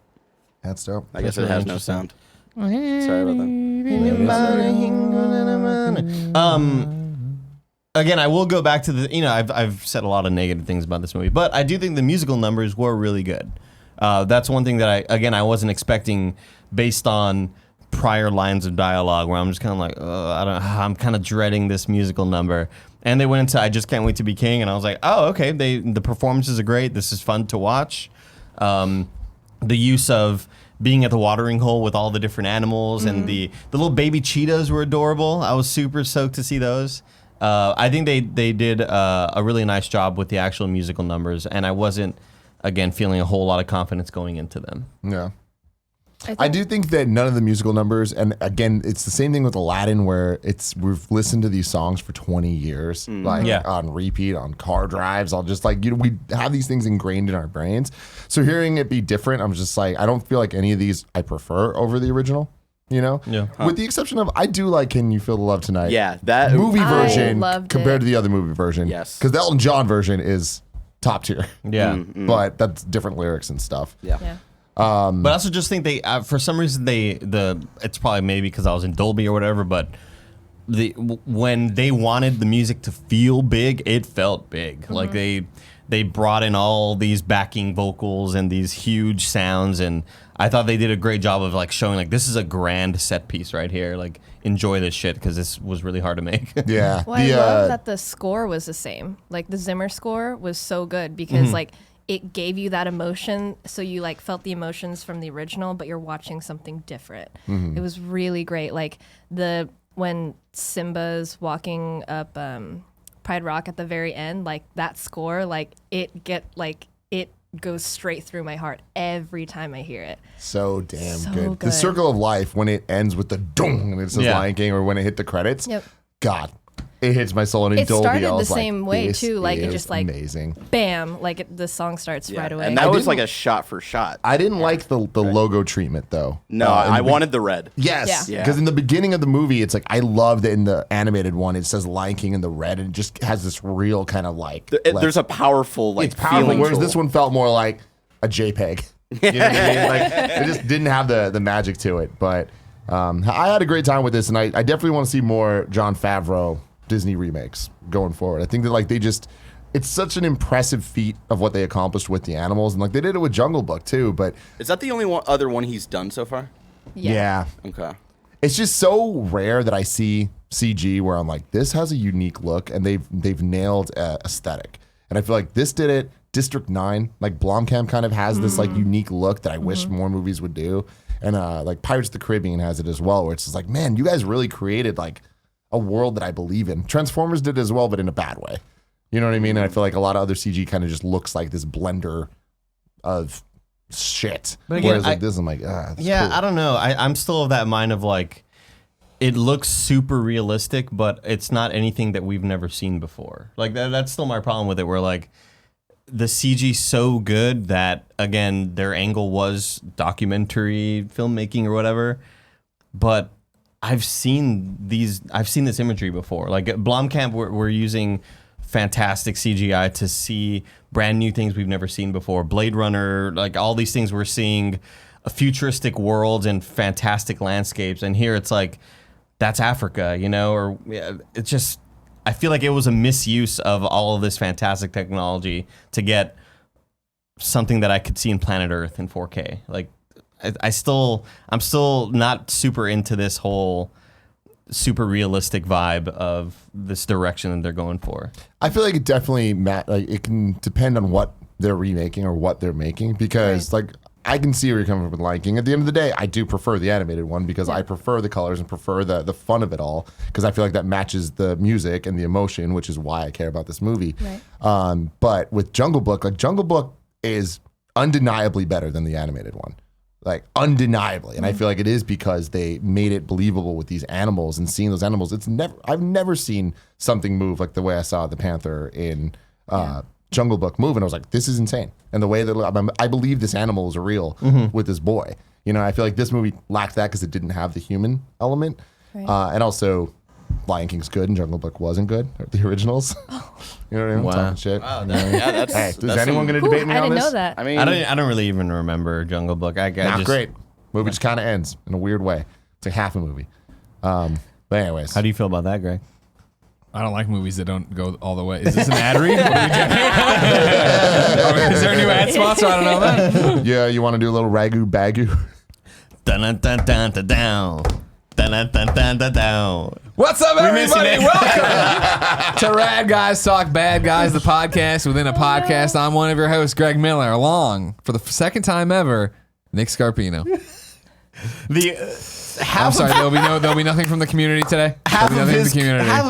That's dope. I guess That's it has really no interesting. sound. Sorry about that. Again, I will go back to I've said a lot of negative things about this movie, but I do think the musical numbers were really good. That's one thing that I wasn't expecting based on prior lines of dialogue where I'm just kind of like, I'm kind of dreading this musical number. And they went into I Just Can't Wait to Be King, and I was like, oh, okay, the performances are great. This is fun to watch. The use of being at the watering hole with all the different animals and the little baby cheetahs were adorable. I was super stoked to see those. I think they did a really nice job with the actual musical numbers, and I wasn't, again, feeling a whole lot of confidence going into them. Yeah. I do think that none of the musical numbers, and again, it's the same thing with Aladdin, where we've listened to these songs for 20 years, like Yeah. on repeat, on car drives. I'll just like we have these things ingrained in our brains. So hearing it be different, I'm just like, I don't feel like any of these I prefer over the original. You know, Yeah. With the exception of I do like "Can You Feel the Love Tonight." Yeah, that movie I version loved compared it. to the other movie version. Yes. because the Elton John version is top tier, Yeah. but that's different lyrics and stuff. Yeah. Yeah. But I also just think they, for some reason, it's probably maybe because I was in Dolby or whatever, but when they wanted the music to feel big, it felt big. Like they brought in all these backing vocals and these huge sounds, and I thought they did a great job of like showing like this is a grand set piece right here. Like enjoy this shit because this was really hard to make. Yeah, Well, I love that the score was the same. Like the Zimmer score was so good because like it gave you that emotion, so you like felt the emotions from the original, but you're watching something different. It was really great. Like when Simba's walking up Pride Rock at the very end, like that score, like it goes straight through my heart every time I hear it. So damn So good. The good. Circle of Life, when it ends with the dong and it says Yeah. Lion King, or when it hit the credits, Yep. God, it hits my soul. And in It Dolby, started I the was same like, way, this too, like, it is just, like, amazing. Bam! Like the song starts Yeah. right away. And that was didn't- like a shot for shot. I didn't like the logo treatment though. No, in I the wanted the red. Yes, Yeah. because in the beginning of the movie, it's like I love that in the animated one, it says Lion King in the red, and it just has this real kind of like. There's a powerful like it's powerful, feeling. whereas to this it. one felt more like a JPEG. You know what I mean? Like it just didn't have the magic to it. But I had a great time with this, and I definitely want to see more Jon Favreau Disney remakes going forward. I think that like it's such an impressive feat of what they accomplished with the animals, and like they did it with Jungle Book too. But Is that the only other one he's done so far? yeah, Okay. it's just so rare that I see CG where I'm like, this has a unique look, and they've nailed aesthetic. And I feel like this did it. District 9, like Blomkamp kind of has this like unique look that I wish more movies would do. And like Pirates of the Caribbean has it as well, where it's just like, man, you guys really created like a world that I believe in. Transformers did it as well, but in a bad way. You know what I mean? And I feel like a lot of other CG kind of just looks like this blender of shit. But again, Whereas like this, I'm like, that's Yeah, cool. I don't know. I'm still of that mind of like, it looks super realistic, but it's not anything that we've never seen before. Like that's still my problem with it. Where like the CG so good that again their angle was documentary filmmaking or whatever, but I've seen this imagery before. Like at Blomkamp, we're using fantastic CGI to see brand new things we've never seen before. Blade Runner, like all these things we're seeing, futuristic worlds and fantastic landscapes. And here it's like, that's Africa, or it's just, I feel like it was a misuse of all of this fantastic technology to get something that I could see in Planet Earth in 4K. Like, I'm still not super into this whole super realistic vibe of this direction that they're going for. I feel like it definitely it can depend on what they're remaking or what they're making, because like I can see where you're coming from with Lion King. At the end of the day, I do prefer the animated one because I prefer the colors and prefer the fun of it all, because I feel like that matches the music and the emotion, which is why I care about this movie. Right. But with Jungle Book, like Jungle Book is undeniably better than the animated one. Like undeniably. And I feel like it is because they made it believable with these animals, and seeing those animals. I've never seen something move like the way I saw the panther in Jungle Book move. And I was like, this is insane. And the way that I believe this animal is real with this boy. I feel like this movie lacked that because it didn't have the human element. Right. And also Lion King's good and Jungle Book wasn't good. The originals. You know what I mean? Wow. Talking shit. Wow, Hey, is anyone going to debate me I on didn't this? know that. I mean, I don't really even remember Jungle Book. Not great. Movie just kind of ends in a weird way. It's like half a movie. But anyways. How do you feel about that, Greg? I don't like movies that don't go all the way. Is this an ad read? What are we doing? Is there a new ad sponsor? I don't know that. Yeah, you want to do a little ragu bagu? Dun dun dun dun dun down. Dun dun dun dun dun down. What's up, everybody? Welcome to Rad Guys Talk Bad Guys, the podcast within a podcast. I'm one of your hosts, Greg Miller, along for the second time ever, Nick Scarpino. I'm sorry, there'll be nothing from the community today. Half of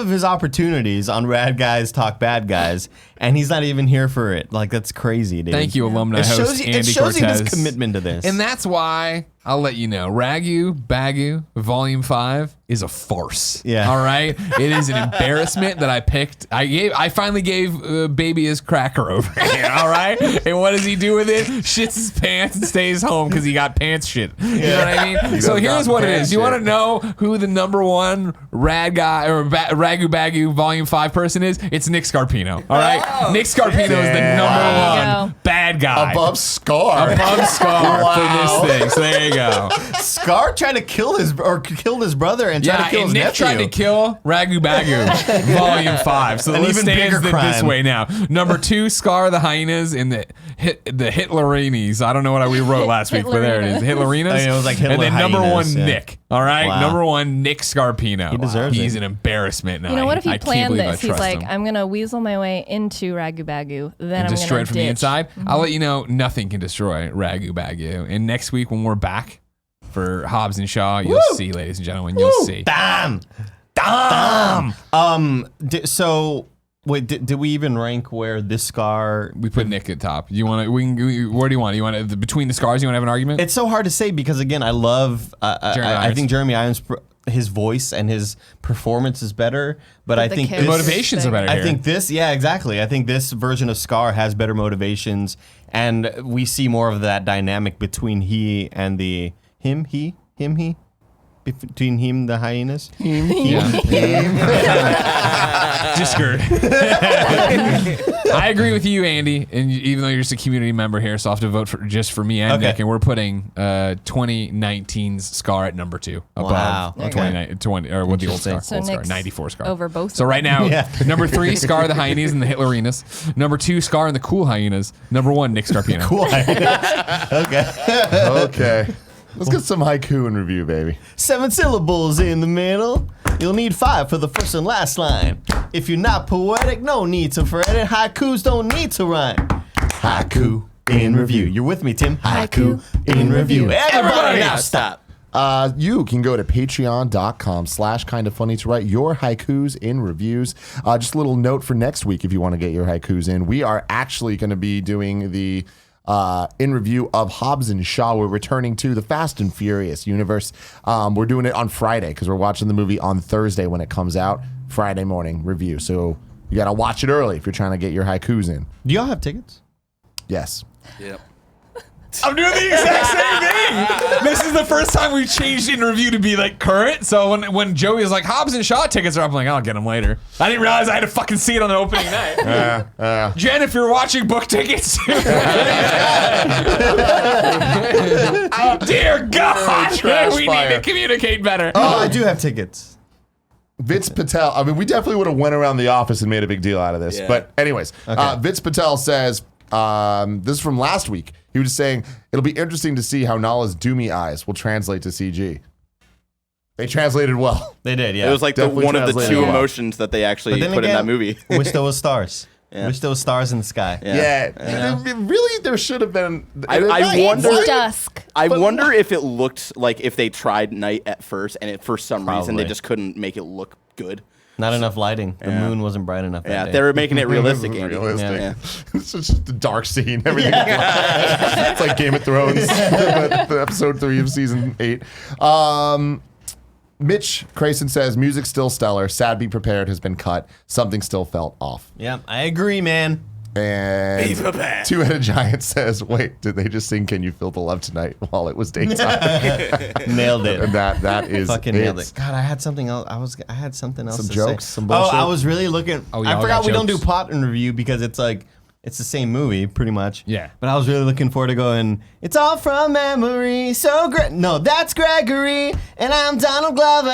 his opportunities on Rad Guys Talk Bad Guys, and he's not even here for it. Like, that's crazy, dude. Thank you, alumni host Andy it shows you Cortez. his commitment to this. And that's why I'll let you know, Ragu Bagu Volume 5 is a farce. Yeah. All right? It is an embarrassment that I picked. I finally gave baby his cracker over here. All right? And what does he do with it? Shits his pants and stays home because he got pants shit. You know what I mean? So here's what it is. You want to know who the #1 rad guy or Ragu Bagu Volume 5 person is? It's Nick Scarpino. All right? Nick Scarpino is the #1 bad guy. Above Scar. Above Scar for this thing. So there you go. Scar tried to killed his brother and tried to kill his Nick nephew. tried to kill Ragu Bagu, Volume 5. So the An list even stands bigger this crime. way now. #2, Scar the hyenas in the Hitlerinis. I don't know what we wrote last week, but there it is. Hitlerinas. I mean, it was like Hitler and then hyenas, #1, yeah. Nick. All right, Wow. #1, Nick Scarpino. He deserves He's it. an embarrassment. Now. You know, what if I he can't planned believe I this? He's trust like, him. I'm going to weasel my way into Ragu Bagu. Then And I'm destroy going it to from the inside. I'll let you know, nothing can destroy Ragu Bagu. And next week when we're back for Hobbs and Shaw, you'll see, ladies and gentlemen, you'll see. Damn. So wait, did we even rank where this Scar? We put Nick at top. You want to? Where do you want? You want to, between the scars? You want to have an argument? It's so hard to say because again, I love. I think Jeremy Irons, his voice and his performance is better, but I think the the motivations are better. I Here. think this, yeah, exactly. I think this version of Scar has better motivations, and we see more of that dynamic between he and the him, between him, the hyenas. Just skirt. I agree with you, Andy. And even though you're just a community member here, so I'll have to vote for me and Okay. Nick. And we're putting 2019's Scar at #2 above Wow. 20 or what the old Scar, So old Scar, Nick's 94 Scar. over both So of right now, Yeah. #3, Scar the hyenas and the Hitlerinas. #2, Scar and the cool hyenas. #1, Nick Scarpino. Cool hyenas. Okay. Okay. Let's get some haiku and review, baby. 7 syllables in the middle. You'll need 5 for the first and last line. If you're not poetic, no need to fret it. Haikus don't need to rhyme. Haiku in review. You're with me, Tim. Haiku in review. Everybody now stop. You can go to patreon.com/kindafunny to write your haikus in reviews. Just a little note for next week if you want to get your haikus in. We are actually going to be doing the in review of Hobbs and Shaw. We're returning to the Fast and Furious universe. We're doing it on Friday because we're watching the movie on Thursday when it comes out. Friday morning review. So you got to watch it early if you're trying to get your haikus in. Do y'all have tickets? Yes. Yep. I'm doing the exact same thing. This is the first time we've changed in review to be like current. So when Joey was like, Hobbs and Shaw tickets are up, I'm like, I'll get them later. I didn't realize I had to fucking see it on the opening night. Jen, if you're watching, book tickets. Oh, dear God. We need to communicate better. Oh, I do have tickets. Vince Patel. I mean, we definitely would have went around the office and made a big deal out of this. Yeah. But anyways, Vince Patel says, this is from last week. He was saying, it'll be interesting to see how Nala's doomy eyes will translate to CG. They translated well. They did, yeah. It was like one of the two emotions that they actually put in that movie. Wish there was stars. Yeah. Wish there was stars in the sky. Yeah. Really, there should have been. I wonder. It's dusk. I wonder if it looked like if they tried night at first, and for some reason they Probably. just couldn't make it look good. Not enough lighting. The moon wasn't bright enough. Yeah, that they day. were making it realistic, Andy. Realistic. Yeah. It's just a dark scene. Everything. It's like Game of Thrones, the episode 3 of season 8. Mitch Crayson says, music still stellar. Sad Be Prepared has been cut. Something still felt off. Yeah, I agree, man. And Be prepared. Two-Headed Giant says, wait, did they just sing Can You Feel the Love Tonight while it was daytime? Nailed it. And that is Fucking nailed it. God, I had something else. I had something else. Some to jokes, say. some bullshit. Oh, I was really looking. Oh, I y'all forgot got we don't do jokes. plot in review because it's like it's the same movie pretty much. Yeah. But I was really looking forward to going. It's all from memory. So great. No, that's Gregory, and I'm Donald Glover.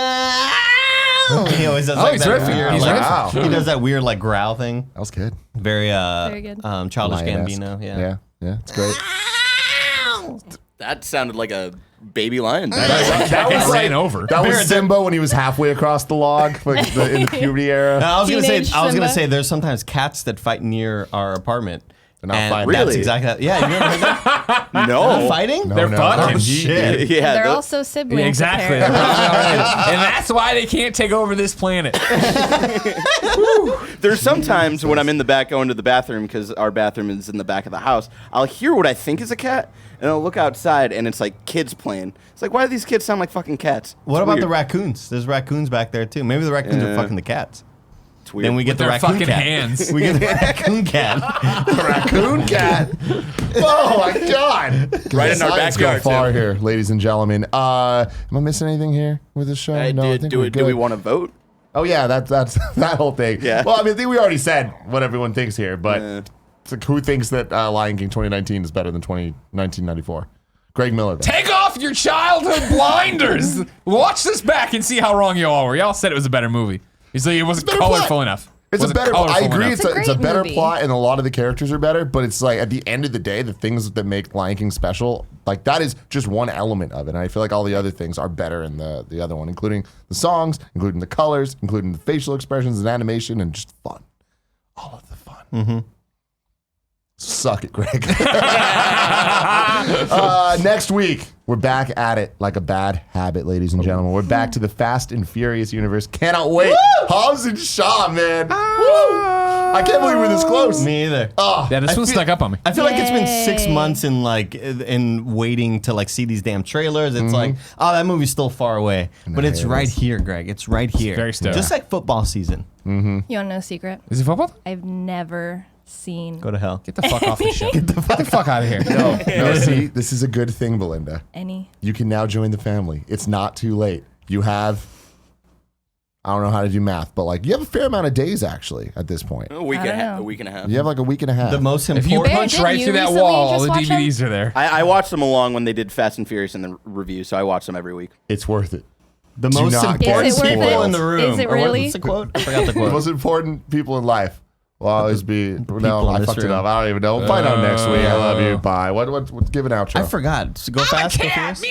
He always does like he's that riffing. weird. He's like, riffing. He does that weird like growl thing. That was good. Very good. Childish Lion-esque. Gambino. Yeah. Yeah, it's great. That sounded like a baby lion. That was Ran over. That was Simba when he was halfway across the log, like in the puberty era. I was gonna Teenage say Simba. there's sometimes cats that fight near our apartment. They're not And fighting. That's Really? exactly. Yeah, you never heard that? No. Fighting? No, They're no. fucking. Oh, shit. Yeah. They're the- also siblings. Yeah, exactly. They're apparently. probably already- and that's why they can't take over this planet. There's sometimes when I'm in the back going to the bathroom because our bathroom is in the back of the house, I'll hear what I think is a cat, and I'll look outside and it's like kids playing. It's like, why do these kids sound like fucking cats? What It's about weird. the raccoons? There's raccoons back there too. Maybe the raccoons are Yeah. fucking the cats. It's weird. Then we get the Their raccoon fucking cat. hands. We get the raccoon cat. Raccoon cat. Oh my God! Right in our Science go backyard, far too. here, ladies and gentlemen. Am I missing anything here with this show? Hey, No, I do, think do, we're we- do we good. want to vote? Oh yeah, that's that whole thing. Yeah. Well, I mean, I think we already said what everyone thinks here, but Yeah. it's like, who thinks that Lion King 2019 is better than 1994? Greg Miller. Then. Take off your childhood blinders. Watch this back and see how wrong you all were. Y'all said it was a better movie. You said it wasn't It's a better colorful plot. enough. It's a Wasn't better. colorful I agree. enough. It's a great better movie. plot, and a lot of the characters are better. But it's like at the end of the day, the things that make Lion King special, like that, is just one element of it. And I feel like all the other things are better in the other one, including the songs, including the colors, including the facial expressions and animation, and just fun. All of the fun. Mm-hmm. Suck it, Greg. Next week, we're back at it like a bad habit, ladies and gentlemen. We're back to the Fast and Furious universe. Cannot wait. Hobbs and Shaw, man. Woo! I can't believe we're this close. Me either. Oh, Yeah, this I one feel- snuck up on me. I feel like it's been 6 Yay. months in waiting to like see these damn trailers. It's like, oh, that movie's still far away, but it's it right is. here, Greg. It's right here. very stoked. Just like football season. You want to know a secret? Is it football? I've never seen Go to hell. Get the fuck off the show. Get the fuck out of here. no, see, this is a good thing, Belinda. any. You can now join the family. It's not too late. You have, I don't know how to do math, but like you have a fair amount of days actually at this point. A week I don't and a half. know. A week and a half. You have like a week and a half. The most If you important. punch Didn't right you through that recently wall, all just the watch them? DVDs are there. I watched them along when they did Fast and Furious in the review, so I watch them every week. It's worth it. The Do most not get important Is it worth people it? in the room. Is it Or what- really? What's the quote? I forgot the The quote. most important people in life will always be. No, in I this fucked it room. up. I don't even know. We'll find out next week. I love you. Bye. What? Give an outro. I forgot. So go fast. Go Cat, furious. meow.